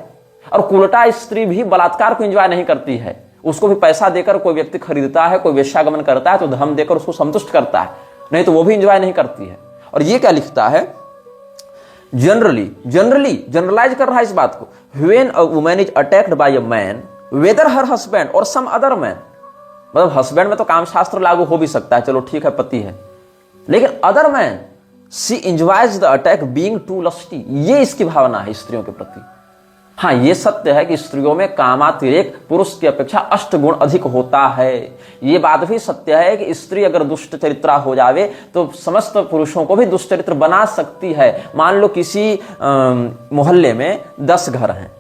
Speaker 1: और कुलटा स्त्री भी बलात्कार को एंजॉय नहीं करती है, उसको भी पैसा देकर कोई व्यक्ति खरीदता है, कोई वेश्यागमन करता है तो धन देकर उसको संतुष्ट करता है, नहीं तो वो भी एंजॉय नहीं करती है। और ये क्या लिखता है, जनरलाइज कर रहा है इस बात को। When a woman is attacked by a man whether her husband और सम अदर मैन, मतलब हस्बैंड में तो काम शास्त्र लागू हो भी सकता है, चलो ठीक है पति है, लेकिन other man she enjoys the attack being too lusty. ये इसकी भावना है स्त्रियों के प्रति। हाँ, ये सत्य है कि स्त्रियों में कामातिरेक पुरुष की अपेक्षा 8 गुण अधिक होता है। ये बात भी सत्य है कि स्त्री अगर दुष्ट चरित्रा हो जावे तो समस्त पुरुषों को भी दुष्ट चरित्र बना सकती है। मान लो किसी मोहल्ले में 10 घर हैं,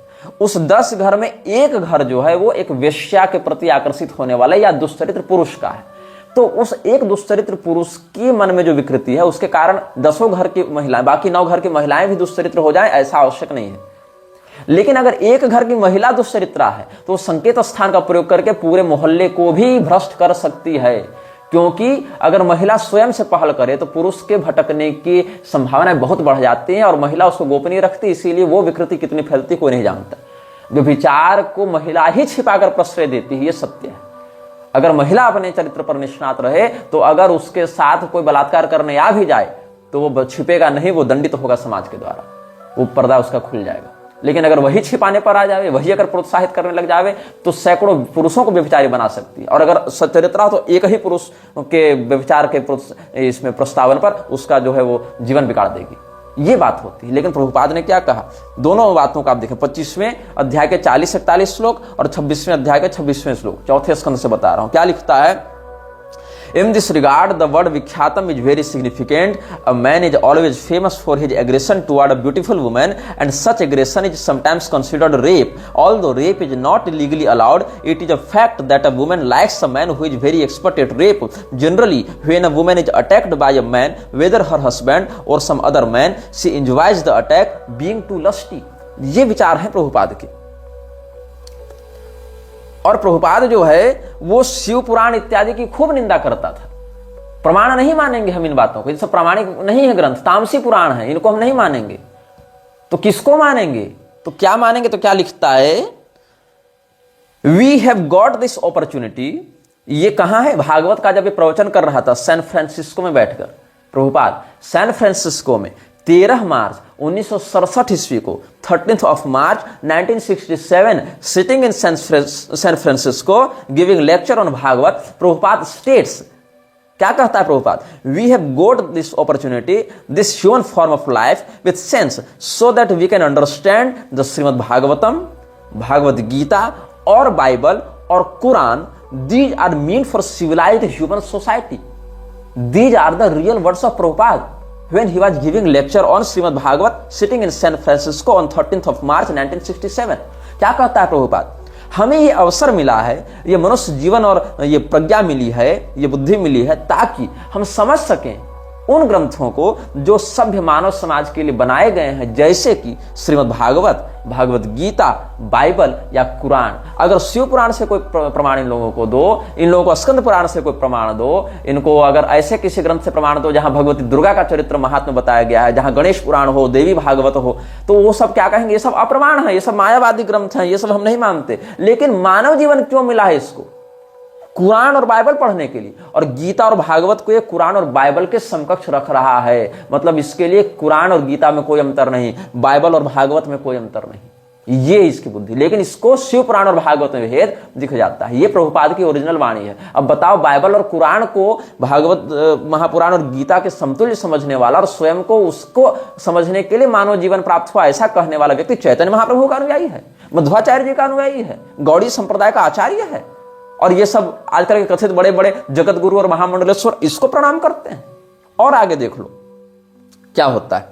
Speaker 1: उस 10 घर में एक घर जो है वो एक वेश्या के प्रति आकर्षित होने वाला या दुष्चरित्र पुरुष का है, तो उस एक दुष्चरित्र पुरुष की मन में जो विकृति है उसके कारण 10 घर की महिलाएं, बाकी 9 घर की महिलाएं भी दुष्चरित्र हो जाएं, ऐसा आवश्यक नहीं है। लेकिन अगर एक घर की महिला दुश्चरित्रा है तो वो संकेत स्थान का प्रयोग करके पूरे मोहल्ले को भी भ्रष्ट कर सकती है, क्योंकि अगर महिला स्वयं से पहल करे तो पुरुष के भटकने की संभावनाएं बहुत बढ़ जाती हैं और महिला उसको गोपनीय रखती, इसीलिए वो विकृति कितनी फैलती कोई नहीं जानता। व्यभिचार को महिला ही छिपाकर प्रश्रय देती है, ये सत्य है। अगर महिला अपने चरित्र पर निष्णात रहे तो अगर उसके साथ कोई बलात्कार करने आ भी जाए तो वो छिपेगा नहीं, वो दंडित होगा समाज के द्वारा, वो पर्दा उसका खुल जाएगा। लेकिन अगर वही छिपाने पर आ जावे, वही अगर प्रोत्साहित करने लग जावे तो सैकड़ों पुरुषों को व्यभिचारी बना सकती है। और अगर सच्चरित्रा तो एक ही पुरुष के व्यभिचार के इसमें प्रस्तावन पर उसका जो है वो जीवन बिगाड़ देगी, ये बात होती है। लेकिन प्रभुपाद ने क्या कहा, दोनों बातों का आप देखें, 25वें अध्याय के 40-41 श्लोक और 26वें अध्याय के 26वें श्लोक, चौथे स्कंद से बता रहा हूं। क्या लिखता है, In this regard, the word Vikyatam is very significant. A man is always famous for his aggression toward a beautiful woman, and such aggression is sometimes considered rape. Although rape is not legally allowed, it is a fact that a woman likes a man who is very expert at rape. Generally, when a woman is attacked by a man, whether her husband or some other man, she enjoys the attack, being too lusty. ये विचार है प्रभुपाद के। और प्रभुपाद जो है वो शिव पुराण इत्यादि की खूब निंदा करता था। प्रमाण नहीं मानेंगे हम इन बातों को, ये सब प्रामाणिक नहीं है ग्रंथ, तामसी पुराण है, इनको हम नहीं मानेंगे। तो किसको मानेंगे, तो क्या मानेंगे, तो क्या लिखता है, we have got this opportunity. ये कहां है, भागवत का जब ये प्रवचन कर रहा था सैन फ्रांसिस्को में बैठकर, प्रभुपाद सैन फ्रांसिस्को में 13 मार्च 1967 ईस्वी को, 13th of March 1967, sitting in San Francisco giving lecture on Bhagavad, Prabhupada states, क्या कहता है Prabhupada, we have got this opportunity, this human form of life with sense, so that we can understand the Srimad Bhagavatam, Bhagavad Gita और Bible और Quran. These are meant for civilized human society. These are the real words of Prabhupada when he was giving lecture on Srimad Bhagavat sitting in San Francisco on 13th of March 1967. क्या कहता है प्रभुपाद, हमें ये अवसर मिला है, ये मनुष्य जीवन और ये प्रज्ञा मिली है, ये बुद्धि मिली है ताकि हम समझ सकें उन ग्रंथों को जो सभ्य मानव समाज के लिए बनाए गए हैं, जैसे कि श्रीमद् भागवत, भगवत गीता, बाइबल या कुरान। अगर शिव पुराण से कोई प्रमाण इन लोगों को दो, इन लोगों को स्कंद पुराण से कोई प्रमाण दो, इनको अगर ऐसे किसी ग्रंथ से प्रमाण दो जहां भगवती दुर्गा का चरित्र महात्म्य बताया गया है, जहां गणेश पुराण हो, देवी भागवत हो, तो वो सब क्या कहेंगे, ये सब अप्रमाण है, ये सब मायावादी ग्रंथ हैं, ये सब हम नहीं मानते। लेकिन मानव जीवन क्यों मिला है इसको, कुरान और बाइबल पढ़ने के लिए, और गीता और भागवत को ये कुरान और बाइबल के समकक्ष रख रहा है। मतलब इसके लिए कुरान और गीता में कोई अंतर नहीं, बाइबल और भागवत में कोई अंतर नहीं, ये इसकी बुद्धि। लेकिन इसको शिव पुराण और भागवत में भेद दिख जाता है। ये प्रभुपाद की ओरिजिनल वाणी है। अब बताओ, बाइबल और कुरान को, भागवत महापुराण और गीता के समतुल्य समझने वाला और स्वयं को उसको समझने के लिए मानव जीवन प्राप्त हुआ, ऐसा कहने वाला व्यक्ति चैतन्य महाप्रभु का अनुयायी है, मध्वाचार्य जी का अनुयायी है, गौड़ी संप्रदाय का आचार्य है। और ये सब आजकल के कथित बड़े बड़े जगत गुरु और महामंडलेश्वर इसको प्रणाम करते हैं। और आगे देख लो क्या होता है।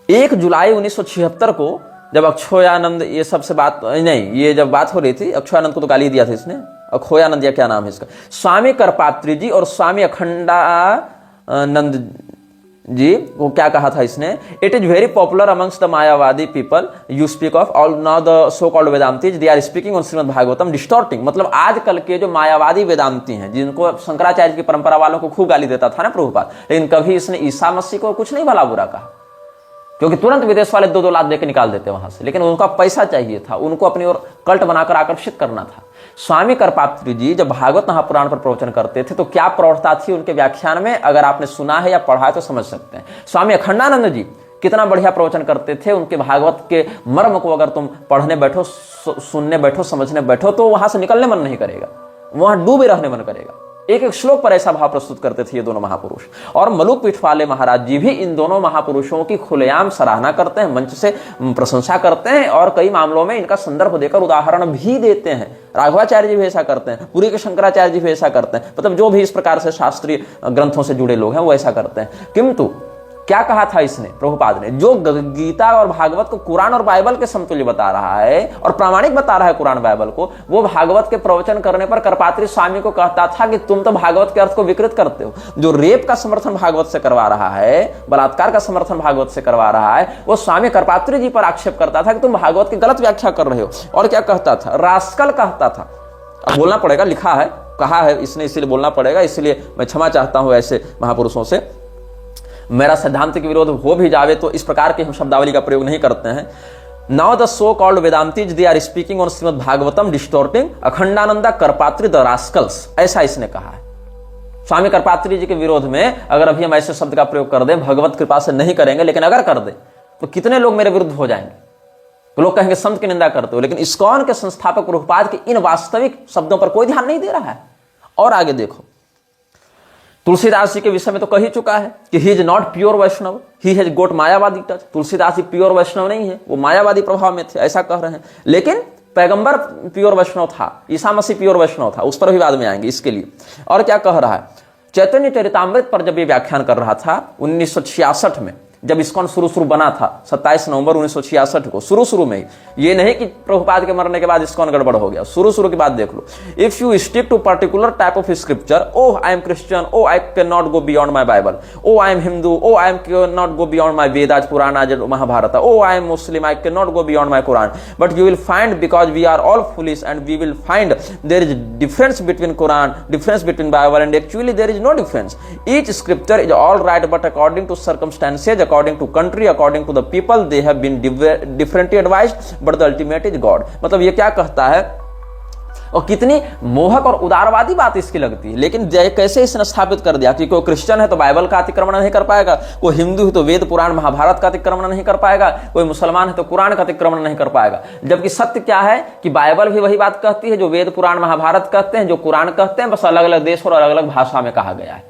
Speaker 1: 1 जुलाई 1976 को जब अक्षोयानंद ये सबसे बात नहीं, ये जब बात हो रही थी, अक्षोयानंद को तो गाली दिया था इसने, अक्षोयानंद या क्या नाम है इसका, स्वामी करपात्री जी और स्वामी अखंडानंद जी, वो क्या कहा था इसने, it is very popular amongst the Mayavadi people you speak of, all now the so called वेदांतीज they are speaking on Shrimad Bhagavatam distorting. मतलब आजकल के जो मायावादी वेदांती हैं, जिनको शंकराचार्य की परंपरा वालों को खूब गाली देता था ना प्रभुपाद, लेकिन कभी इसने ईसा मसीह को कुछ नहीं भला बुरा कहा, क्योंकि तुरंत विदेश वाले 2-2 लाख देकर निकाल देते वहां से। लेकिन उनका पैसा चाहिए था, उनको अपनी ओर कल्ट बनाकर आकर्षित करना था। स्वामी करपात्री जी जब भागवत महापुराण पर प्रवचन करते थे तो क्या प्रौढ़ता थी उनके व्याख्यान में, अगर आपने सुना है या पढ़ा है तो समझ सकते हैं। स्वामी अखंडानंद जी कितना बढ़िया प्रवचन करते थे, उनके भागवत के मर्म को अगर तुम पढ़ने बैठो, सुनने बैठो, समझने बैठो तो वहां से निकलने मन नहीं करेगा, वहां डूबे रहने मन करेगा। एक एक श्लोक पर ऐसा भाव प्रस्तुत करते थे ये दोनों महापुरुष। और मलुक पीठ वाले महाराज जी भी इन दोनों महापुरुषों की खुलेआम सराहना करते हैं, मंच से प्रशंसा करते हैं और कई मामलों में इनका संदर्भ देकर उदाहरण भी देते हैं। राघवाचार्य जी भी ऐसा करते हैं, पूरी के शंकराचार्य जी भी ऐसा करते हैं। मतलब जो भी इस प्रकार से शास्त्रीय ग्रंथों से जुड़े लोग हैं वो ऐसा करते हैं। किंतु क्या कहा था इसने, प्रभुपाद ने, जो गीता और भागवत को कुरान और बाइबल के समतुल्य बता रहा है और प्रामाणिक बता रहा है कुरान बाइबल को, वो भागवत के प्रवचन करने पर करपात्री स्वामी को कहता था कि तुम तो भागवत के अर्थ को विकृत करते हो। जो रेप का समर्थन भागवत से करवा रहा है, बलात्कार का समर्थन भागवत से करवा रहा है, वो स्वामी करपात्री जी पर आक्षेप करता था कि तुम भागवत की गलत व्याख्या कर रहे हो। और क्या कहता था, रास्कल कहता था। अब बोलना पड़ेगा, लिखा है, कहा है इसने, इसीलिए बोलना पड़ेगा, इसलिए मैं क्षमा चाहता हूं ऐसे महापुरुषों से। मेरा सिद्धांत के विरोध हो भी जावे तो इस प्रकार की हम शब्दावली का प्रयोग नहीं करते हैं। Now the so called वेदांतीज they are speaking on Shrimad Bhagavatam distorting Akhandananda Karpatri the rascals, ऐसा इसने कहा है। स्वामी करपात्री जी के विरोध में अगर अभी हम ऐसे शब्द का प्रयोग कर दें, भगवत कृपा से नहीं करेंगे, लेकिन अगर कर दें तो कितने लोग मेरे विरुद्ध हो जाएंगे। तो लोग कहेंगे संत की निंदा करते हो, लेकिन इस्कॉन के संस्थापक प्रभुपाद के इन वास्तविक शब्दों पर कोई ध्यान नहीं दे रहा है। और आगे देखो, तुलसीदास जी के विषय में तो कह ही चुका है कि he is not pure Vaishnava, he has got Mayavadi touch. Tulsidas ji pure Vaishnava नहीं है, वो मायावादी प्रभाव में थे, ऐसा कह रहे हैं। लेकिन पैगंबर प्योर वैष्णव था, ईसा मसीह प्योर वैष्णव था, उस पर भी बाद में आएंगे इसके लिए। और क्या कह रहा है, चैतन्य चरितामृत पर जब ये व्याख्यान कर रहा था 1966 में, जब इस्कॉन शुरू बना था 27 नवंबर 1966 को, शुरू में, ये नहीं कि प्रभुपाद के मरने के बाद इस्कॉन गड़बड़ हो गया, शुरू की बात देख लो। If you stick to particular type of scripture, oh I am Christian, oh I can not go beyond my Bible, oh I am Hindu, oh I am can not go beyond my Vedas Purana as Mahabharata, oh I am Muslim, I can not go beyond my Quran, but you will find because we are all foolish and we will find there is difference between Quran, difference between Bible, and actually there is no difference. Each scripture is all right but according to circumstances, according to country, according to the people they have been differently advised but the ultimate is God। मतलब ये क्या कहता है, और कितनी मोहक और उदारवादी बात इसकी लगती है। लेकिन कैसे इसने स्थापित कर दिया कि कोई क्रिश्चियन है तो बाइबल का अतिक्रमण नहीं कर पाएगा, कोई हिंदू है तो वेद पुराण महाभारत का अतिक्रमण नहीं कर पाएगा, कोई मुसलमान है तो कुरान का अतिक्रमण नहीं कर पाएगा। जबकि सत्य क्या है कि बाइबल भी वही बात कहती है जो वेद पुराण महाभारत कहते हैं, जो कुरान कहते हैं, बस अलग अलग देश और अलग अलग भाषा में कहा गया है।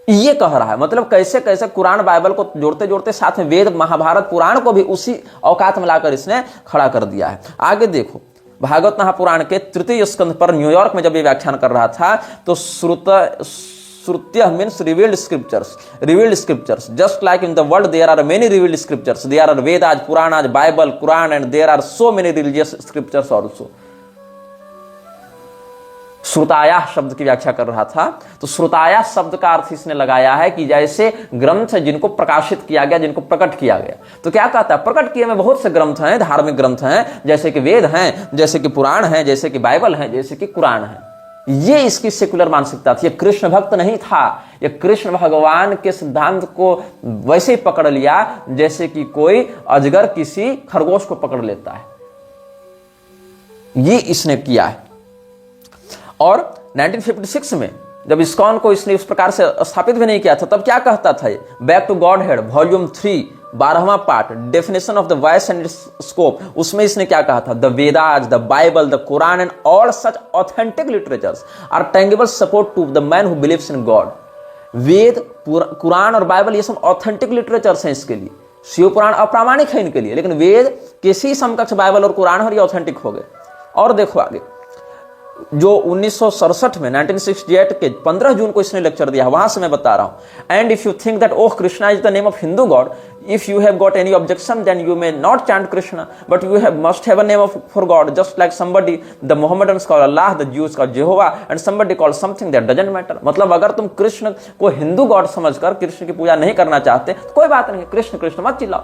Speaker 1: ये कह रहा है, मतलब कैसे कैसे कुरान बाइबल को जोड़ते जोड़ते साथ में वेद महाभारत पुराण को भी उसी औकात में लाकर इसने खड़ा कर दिया है। आगे देखो, भागवत महापुराण के तृतीय स्कंध पर न्यूयॉर्क में जब ये व्याख्यान कर रहा था तो shrutya means revealed scriptures, just like in the world there are many revealed scriptures, there are Vedas, Puranas, Bible, Quran, and there are so many religious scriptures also. श्रुताया शब्द की व्याख्या कर रहा था, तो श्रुताया शब्द का अर्थ इसने लगाया है कि जैसे ग्रंथ जिनको प्रकाशित किया गया, जिनको प्रकट किया गया। तो क्या कहता है, प्रकट किए में बहुत से ग्रंथ हैं, धार्मिक ग्रंथ हैं, जैसे कि वेद हैं, जैसे कि पुराण हैं, जैसे कि बाइबल हैं, जैसे कि कुरान है। ये इसकी सेकुलर मानसिकता थी। ये कृष्ण भक्त नहीं था, ये कृष्ण भगवान के सिद्धांत को वैसे ही पकड़ लिया जैसे कि कोई अजगर किसी खरगोश को पकड़ लेता है। ये इसने किया है। और 1956 में जब इस्कॉन को इसने उस प्रकार से स्थापित भी नहीं किया था, तब क्या कहता था, back to Godhead volume 3 12वां part, definition of the voice and scope, उसमें इसने क्या कहा था, the Vedas, the Bible, the Quran and all such authentic literatures are tangible support to the man who believes in God. Veda, Quran और बाइबल ये सब ऑथेंटिक लिटरेचर्स हैं इसके लिए। शिव पुराण अप्रामाणिक है इनके लिए, लेकिन वेद किसी समकक्ष बाइबल और कुरान और ये ऑथेंटिक हो गए। और देखो आगे, जो 1967 में 1968 के 15 जून को इसने लेक्चर दिया, वहां से मैं बता रहा हूं। And if you think that oh Krishna is the name of Hindu God, if you have got any objection then you may not chant Krishna, but you have must have a name of for God, just like somebody the Mohammedans call Allah, the Jews call Jehovah and somebody call something that doesn't matter. मतलब अगर तुम कृष्ण को हिंदू गॉड समझकर कृष्ण की पूजा नहीं करना चाहते तो कोई बात नहीं, कृष्ण कृष्ण मत चिल्लाओ,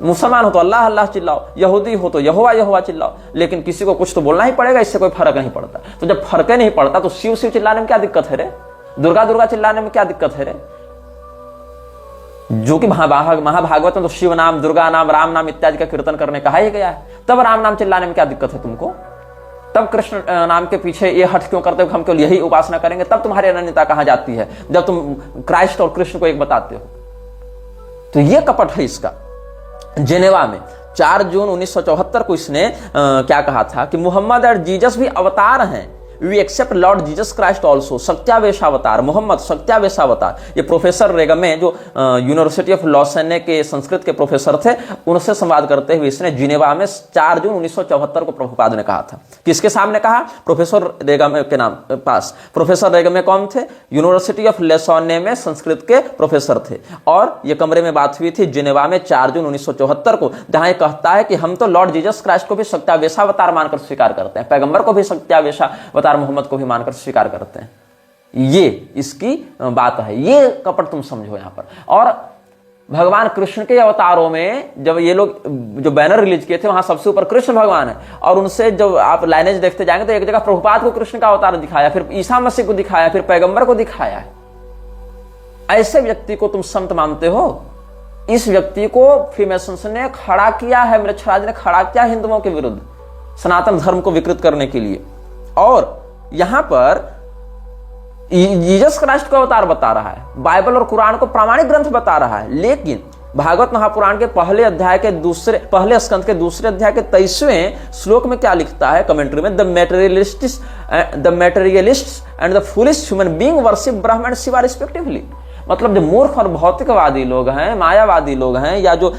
Speaker 1: मुसलमान हो तो अल्लाह अल्लाह चिल्लाओ, यहूदी हो तो यहोवा यहोवा चिल्लाओ, लेकिन किसी को कुछ तो बोलना ही पड़ेगा, इससे कोई फर्क नहीं पड़ता। तो जब फर्क नहीं पड़ता तो शिव शिव चिल्लाने में क्या दिक्कत है रे, दुर्गा दुर्गा चिल्लाने में क्या दिक्कत है रे? जो कि महाभागवत में तो शिव नाम, दुर्गा नाम, राम नाम इत्यादि का कीर्तन करने कहा ही गया है, तब राम नाम चिल्लाने में क्या दिक्कत है तुमको? तब कृष्ण नाम के पीछे ये हट क्यों करते हो, हम केवल यही उपासना करेंगे? तब तुम्हारी अनन्यता कहां जाती है जब तुम क्राइस्ट और कृष्ण को एक बताते हो? तो ये कपट है इसका। जेनेवा में 4 जून 1974 को इसने क्या कहा था कि मोहम्मद और जीसस भी अवतार हैं, we accept Lord Jesus Christ also सत्यावेशावतार मोहम्मद सत्यावेशावतार। ये प्रोफेसर रेगमे जो यूनिवर्सिटी ऑफ लॉसेने के संस्कृत के प्रोफेसर थे, उनसे संवाद करते हुए इसने जिनेवा में 4 जून 1974 को प्रभुपाद ने कहा था। किसके सामने कहा? प्रोफेसर रेगमे के नाम पास। प्रोफेसर रेगमे कौन थे? यूनिवर्सिटी ऑफ लेसोने में संस्कृत के प्रोफेसर थे। और ये कमरे में बात हुई थी जिनेवा में 4 जून 1974 को, जहां ये कहता है कि हम तो लॉर्ड जीसस क्राइस्ट को भी सत्यावेशावतार मानकर स्वीकार करते हैं, पैगंबर को भी सत्यावेशावतार मोहम्मद को भी मानकर स्वीकार करते हैं। ये इसकी बात है। ये कपट तुम समझो यहां पर। और भगवान कृष्ण के अवतारों में जब ये लोग जो बैनर रिलीज किए थे, वहां सबसे ऊपर कृष्ण भगवान है, और उनसे जब आप लाइनेज देखते जाएंगे तो एक जगह प्रभुपाद को कृष्ण का अवतार दिखाया, फिर ईसा मसीह को दिखाया, फिर पैगंबर को दिखाया है। ऐसे व्यक्ति को तुम संत मानते हो? इस व्यक्ति को फ्रीमेसन्स ने खड़ा किया है, मृच्छराज ने खड़ा किया हिंदुओं के विरुद्ध, सनातन धर्म को विकृत करने के लिए। और यहां पर जीसस क्राइस्ट को अवतार बता रहा है, बाइबल और कुरान को प्रामाणिक ग्रंथ बता रहा है, लेकिन भागवत महापुराण के पहले स्कंद के दूसरे अध्याय के 23वें श्लोक में क्या लिखता है कमेंट्री में? The materialists and the foolish human being worship Brahma and Shiva respectively. मतलब जो मूर्ख और भौतिकवादी लोग हैं, मायावादी लोग हैं, या जो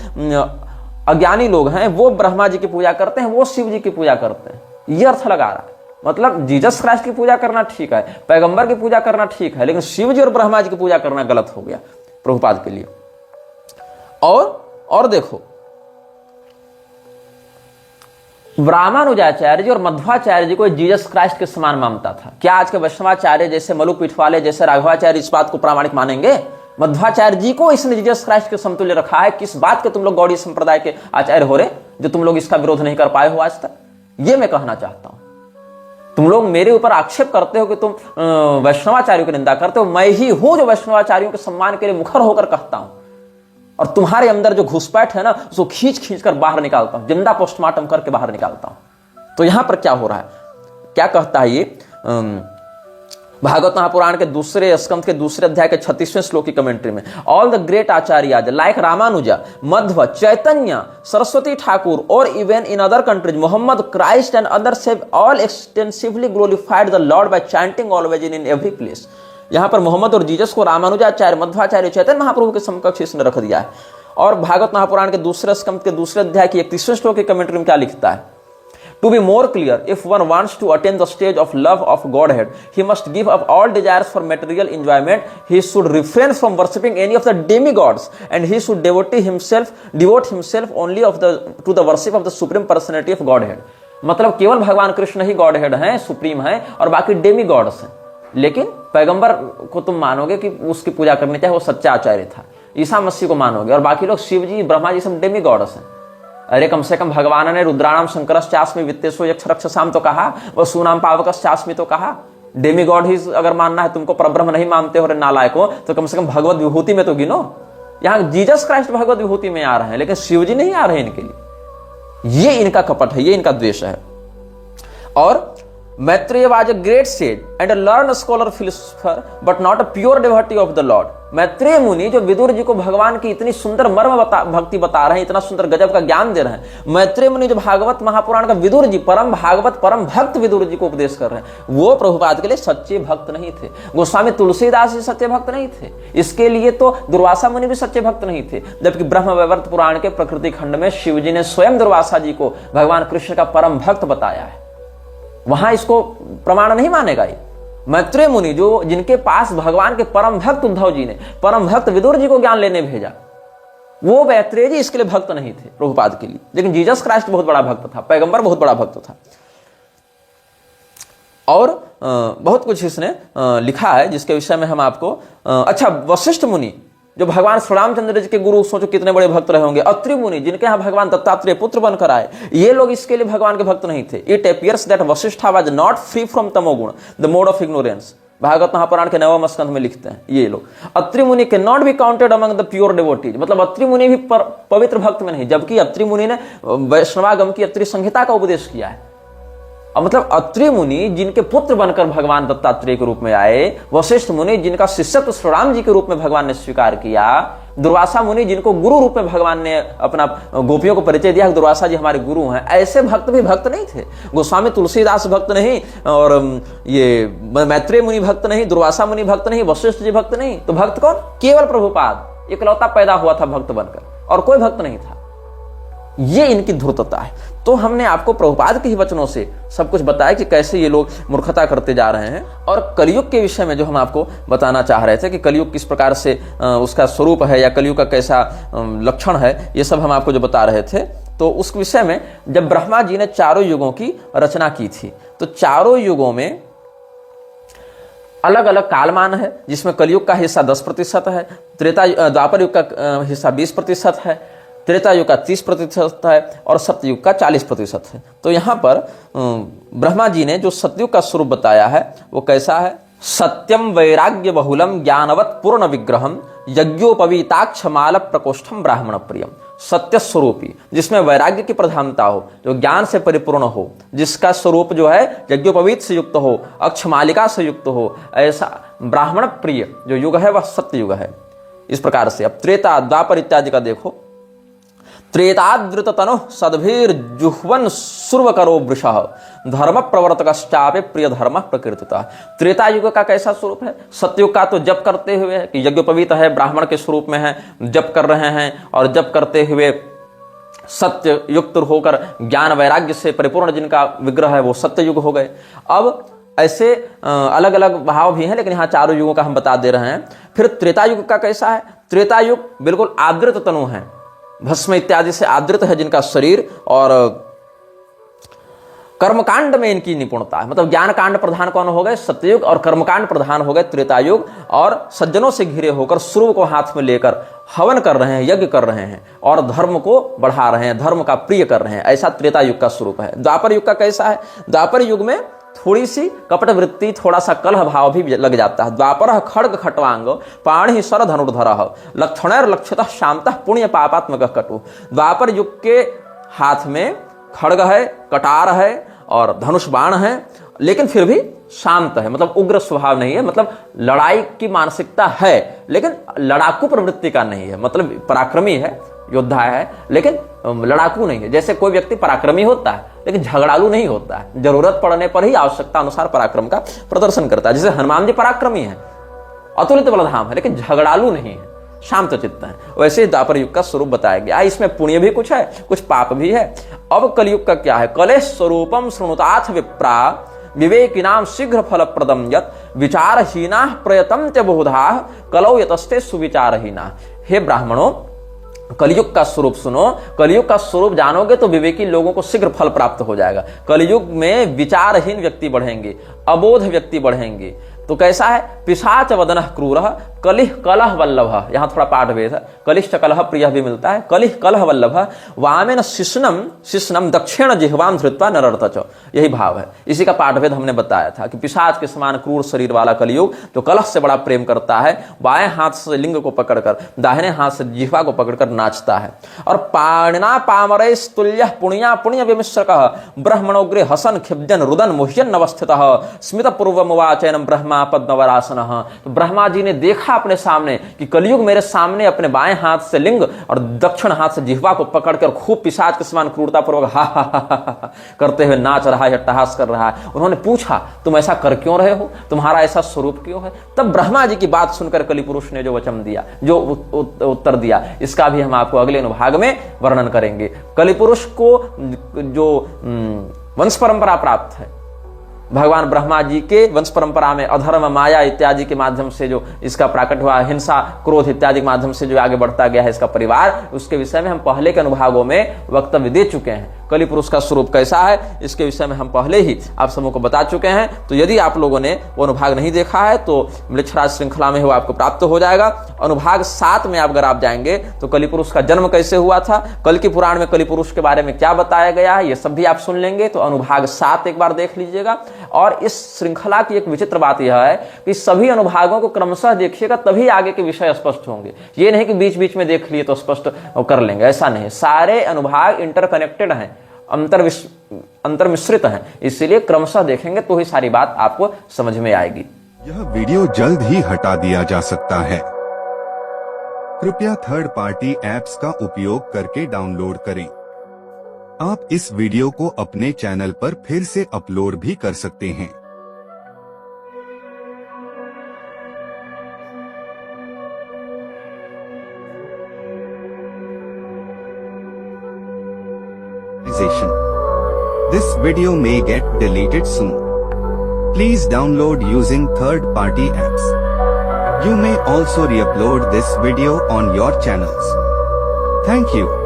Speaker 1: अज्ञानी लोग हैं, वो ब्रह्मा जी की पूजा करते हैं, वो शिव जी की पूजा करते हैं। ये अर्थ लगा रहा है। मतलब जीसस क्राइस्ट की पूजा करना ठीक है, पैगंबर की पूजा करना ठीक है, लेकिन शिव जी और ब्रह्मा जी की पूजा करना गलत हो गया प्रभुपाद के लिए। और देखो, रामानुजाचार्य जी और मध्वाचार्य जी को जीसस क्राइस्ट के समान मानता था। क्या आज के वैष्णवाचार्य जैसे मलु पीठवाले जैसे राघवाचार्य इस बात को प्रामाणिक मानेंगे? मध्वाचार्य जी को इसने जीसस क्राइस्ट के समतुल्य रखा है। किस बात के तुम लोग गौड़ी संप्रदाय के आचार्य हो रहे, जो तुम लोग इसका विरोध नहीं कर पाए हो आज तक? ये मैं कहना चाहता हूं। तुम लोग मेरे ऊपर आक्षेप करते हो कि तुम वैष्णवाचार्यों की निंदा करते हो। मैं ही हूं जो वैष्णवाचार्यों के सम्मान के लिए मुखर होकर कहता हूं, और तुम्हारे अंदर जो घुसपैठ है ना, उसको खींच खींच कर बाहर निकालता हूं, जिंदा पोस्टमार्टम करके बाहर निकालता हूं। तो यहां पर क्या हो रहा है, क्या कहता है ये भागवत महापुराण के दूसरे स्कंद के दूसरे अध्याय के 36वें श्लोक की कमेंट्री में? All the great acharya like Ramanuja, Madhva, Chaitanya, Saraswati Thakur और even in other countries Mohammed Christ and others have all extensively glorified the Lord by chanting always in every place. यहां पर मोहम्मद और जीसस को रामानुजाचार्य, मध्वाचार्य, चैतन्य महाप्रभु के समकक्ष इसने रख दिया है। और भागवत महापुराण के दूसरे स्कंद के दूसरे अध्याय की 31वें श्लोक की कमेंट्री में क्या लिखता है? To be more clear, if one wants to attain the stage of love of Godhead, he must give up all desires for material enjoyment. He should refrain from worshipping any of the demigods, and he should devote himself only to the worship of the supreme personality of Godhead. मतलब केवल भगवान कृष्ण ही गॉडहेड हैं, सुप्रीम हैं, और बाकी डेमीगॉड्स हैं। लेकिन पैगंबर को तुम मानोगे कि उसकी पूजा करनी चाहिए, वो सच्चा आचार्य था। ईसा मसीह को मानोगे, और बाकी लोग शिव जी, ब्रह्मा जी सब डेमीगॉड्स हैं। अरे कम से कम भगवान ने रुद्राणाम शंकरश्चास्मि वित्तेषु यक्ष रक्षसाम तो कहा, वह सुनाम पावकश्चास्मि तो कहा। डेमीगॉड ही अगर मानना है तुमको, परब्रह्म नहीं मानते हो रे नालायको, तो कम से कम भगवत विभूति में तो गिनो। यहां जीसस क्राइस्ट भगवत विभूति में आ रहे हैं, लेकिन शिव जी नहीं आ रहे इनके लिए। ये इनका कपट है, ये इनका द्वेष है। और Maitreya was a great sage and a learn scholar philosopher but not a pure devotee of the Lord. Maitreya मुनि जो विदुर जी को भगवान की इतनी सुंदर भक्ति बता रहे हैं, इतना सुंदर गजब का ज्ञान दे रहे हैं, मैत्रेय मुनि जो भागवत महापुराण का विदुर जी, परम भागवत परम भक्त विदुर जी को उपदेश कर रहे हैं, वो प्रभुपाद के लिए सच्चे भक्त नहीं थे। गोस्वामी तुलसीदास जी सच्चे भक्त नहीं थे। इसके लिए तो दुर्वासा मुनि भी सच्चे भक्त नहीं थे। जबकि ब्रह्म वैवर्त पुराण के प्रकृति खंड में शिव जी ने स्वयं दुर्वासा जी को भगवान कृष्ण का परम भक्त बताया है, वहां इसको प्रमाण नहीं मानेगा ये। मैत्रेय मुनि जो जिनके पास भगवान के परम भक्त उद्धव जी ने परम भक्त विदुर जी को ज्ञान लेने भेजा, वो मैत्रेय जी इसके लिए भक्त नहीं थे प्रभुपाद के लिए। लेकिन जीसस क्राइस्ट बहुत बड़ा भक्त था, पैगंबर बहुत बड़ा भक्त था। और बहुत कुछ इसने लिखा है जिसके विषय में हम आपको अच्छा, वशिष्ठ मुनि जो भगवान श्री रामचंद्र जी के गुरु, सोचो कितने बड़े भक्त रहे होंगे। अत्रि मुनि जिनके यहाँ भगवान दत्तात्रेय पुत्र बनकर आए, ये लोग इसके लिए भगवान के भक्त नहीं थे। It appears that Vashishtha was not free from tamoguna, the mode of ignorance. Bhagavata Mahapurana के 9वें स्कंध में लिखते हैं ये लोग, अत्रि मुनि can not be counted among the pure devotees. मतलब अत्रि मुनि भी पवित्र भक्त में नहीं, जबकि अत्रि मुनि ने वैष्णवागम की अत्रि संहिता का उपदेश किया है। मतलब अत्रि मुनि जिनके पुत्र बनकर भगवान दत्तात्रेय के रूप में आए, वशिष्ठ मुनि जिनका शिष्यत्व श्री राम जी के रूप में भगवान ने स्वीकार किया, दुर्वासा मुनि जिनको गुरु रूप में भगवान ने अपना गोपियों को परिचय दिया, दुर्वासा जी हमारे गुरु हैं, ऐसे भक्त भी भक्त नहीं थे। गोस्वामी तुलसीदास भक्त नहीं, और ये मैत्रेय मुनि भक्त नहीं, दुर्वासा मुनि भक्त नहीं, वशिष्ठ जी भक्त नहीं, तो भक्त कौन? केवल प्रभुपाद इकलौता पैदा हुआ था भक्त बनकर, और कोई भक्त नहीं था। ये इनकी धूर्तता है। तो हमने आपको प्रभुपाद के ही वचनों से सब कुछ बताया कि कैसे ये लोग मूर्खता करते जा रहे हैं। और कलयुग के विषय में जो हम आपको बताना चाह रहे थे कि कलयुग किस प्रकार से उसका स्वरूप है या कलयुग का कैसा लक्षण है, ये सब हम आपको जो बता रहे थे। तो उस विषय में जब ब्रह्मा जी ने चारों युगों की रचना की थी, तो चारों युगों में अलग अलग कालमान है, जिसमें कलयुग का हिस्सा 10% है, द्वापर युग का हिस्सा 20% है, त्रेता युग का 30% है, और सत्ययुग का 40% है। तो यहां पर ब्रह्मा जी ने जो सतयुग का स्वरूप बताया है वो कैसा है? सत्यम वैराग्य बहुलम ज्ञानवत पूर्ण विग्रहम यज्ञोपवीताक्षमाल प्रकोष्ठम ब्राह्मण प्रियम। सत्य स्वरूपी, जिसमें वैराग्य की प्रधानता हो, जो ज्ञान से परिपूर्ण हो, जिसका स्वरूप जो है यज्ञोपवीत से युक्त हो, अक्षमालिका से युक्त हो, ऐसा ब्राह्मण प्रिय जो युग है वह सत्य युग है। इस प्रकार से अब त्रेता द्वापर इत्यादि का देखो। त्रेताद्रुत तनु सद्भीर जुह्वन सुर्व करो वृषः धर्म प्रवर्तकश्चापि प्रिय धर्म प्रकृतिता। त्रेता युग का कैसा स्वरूप है? सतयुग का तो जप करते हुए है कि यज्ञोपवीत है, ब्राह्मण के स्वरूप में है, जप कर रहे हैं, और जप करते हुए सत्य युक्त होकर ज्ञान वैराग्य से परिपूर्ण जिनका विग्रह है वो सत्य युग हो गए। अब ऐसे अलग अलग भाव भी हैं, लेकिन यहाँ चारों युगों का हम बता दे रहे हैं। फिर त्रेता युग का कैसा है? त्रेता युग बिल्कुल आदृत तनु है, भस्म इत्यादि से आदृत है जिनका शरीर, और कर्मकांड में इनकी निपुणता है। मतलब ज्ञान कांड प्रधान कौन हो गए? सत्ययुग, और कर्मकांड प्रधान हो गए त्रेतायुग। और सज्जनों से घिरे होकर सूर्य को हाथ में लेकर हवन कर रहे हैं, यज्ञ कर रहे हैं, और धर्म को बढ़ा रहे हैं, धर्म का प्रिय कर रहे हैं, ऐसा त्रेतायुग का स्वरूप है। द्वापर युग का कैसा है? द्वापर युग में थोड़ी सी कपट वृत्ति, थोड़ा सा कलह भाव भी लग जाता है। द्वापर खड्ग खट्वांग पाणि सर धनुर्धर लक्षणैर लक्षितः शांतः पुण्य पापात्मक कटु। द्वापर युग के हाथ में खड्ग है, कटार है और धनुष बाण है, लेकिन फिर भी शांत है, मतलब उग्र स्वभाव नहीं है, मतलब लड़ाई की मानसिकता है लेकिन लड़ाकू प्रवृत्ति का नहीं है। मतलब पराक्रमी है, योद्धा है, लेकिन लड़ाकू नहीं है। जैसे कोई व्यक्ति पराक्रमी होता है लेकिन झगड़ालू नहीं होता है, जरूरत पड़ने पर ही आवश्यकता अनुसार पराक्रम का प्रदर्शन करता है। जैसे हनुमान जी पराक्रमी है, अतुलित बलधाम है, लेकिन झगड़ालू नहीं है, शांत चित्त है। वैसे ही द्वापर युग का स्वरूप बताया गया। इसमें पुण्य भी कुछ है, कुछ पाप भी है। अब कलयुग का क्या है? कलेश स्वरूपम शृणुताथ विप्रा विवेकिनाम शीघ्र फलप्रदम यत् विचारहीना प्रयतम च बहुधा कलौ यतस्ते सुविचारहीना। हे ब्राह्मणों, कलयुग का स्वरूप सुनो। कलयुग का स्वरूप जानोगे तो विवेकी लोगों को शीघ्र फल प्राप्त हो जाएगा। कलयुग में विचारहीन व्यक्ति बढ़ेंगे, अबोध व्यक्ति बढ़ेंगे। तो कैसा है? पिशाच वदन क्रूर कलिह कलह वल्लभ। यहां थोड़ा पाठ भेद है, कलिश्च कलह प्रिय भी मिलता है। कलिह कलह वल्लभ वामेन शिष्णम शिष्णम दक्षिण जिह्वाम धृत्वा नरर्तच। यही भाव है। इसी का पाठ भेद हमने बताया था कि पिशाच के समान क्रूर शरीर वाला कलयुग जो कलह से बड़ा प्रेम करता है, बाएं हाथ से लिंग को पकड़कर दाहिने हाथ से जिह्वा को पकड़कर नाचता है। और पाणिना पामरैस् तुल्यः पुण्या पुण्य विमिश्रकः ब्रह्मणोग्रे हसन खिब्जन रुदन मुह्यन अवस्थितः स्मित पूर्वमुवाचैनं ब्रह्मा पद्मवरासन। तो ब्रह्मा जी ने देखा अपने सामने कि कलयुग मेरे सामने अपने बाएं हाथ से लिंग और दक्षिण हाथ से जिह्वा को पकड़कर खूब पिशाच के समान क्रूरता पूर्वक हा हा हा करते हुए नाच रहा है, अट्टहास कर रहा है। उन्होंने पूछा, तुम ऐसा कर क्यों रहे हो? तुम्हारा ऐसा स्वरूप क्यों है? तब ब्रह्मा जी की बात सुनकर कलिपुरुष ने जो वचन दिया, जो उत्तर दिया, इसका भी हम आपको अगले अनुभाग में वर्णन करेंगे। कलिपुरुष को जो वंश परंपरा प्राप्त है, भगवान ब्रह्मा जी के वंश परंपरा में अधर्म, माया इत्यादि के माध्यम से जो इसका प्राकट हुआ, हिंसा, क्रोध इत्यादि के माध्यम से जो आगे बढ़ता गया है इसका परिवार, उसके विषय में हम पहले के अनुभागों में वक्तव्य दे चुके हैं। कलि पुरुष का स्वरूप कैसा है इसके विषय में हम पहले ही आप सबों को बता चुके हैं। तो यदि आप लोगों ने वो अनुभाग नहीं देखा है तो मृच्छराज श्रृंखला में वो आपको प्राप्त हो जाएगा। अनुभाग 7 में अगर आप जाएंगे तो कलि पुरुष का जन्म कैसे हुआ था, कल की पुराण में कलि पुरुष के बारे में क्या बताया गया है, ये सब भी आप सुन लेंगे। तो अनुभाग 7 एक बार देख लीजिएगा। और इस श्रृंखला की एक विचित्र बात यह है कि सभी अनुभागों को क्रमशः देखिएगा, तभी आगे के विषय स्पष्ट होंगे। ये नहीं कि बीच बीच में देख लिए तो स्पष्ट कर लेंगे, ऐसा नहीं। सारे अनुभाग इंटरकनेक्टेड हैं, अंतर मिश्रित हैं, इसलिए क्रमशः देखेंगे तो ही सारी बात आपको समझ में आएगी।
Speaker 2: यह वीडियो जल्द ही हटा दिया जा सकता है। कृपया थर्ड पार्टी ऐप्स का उपयोग करके डाउनलोड करें। आप इस वीडियो को अपने चैनल पर फिर से अपलोड भी कर सकते हैं। This video may get deleted soon. Please download using third-party apps. You may also re-upload this video on your channels. Thank you.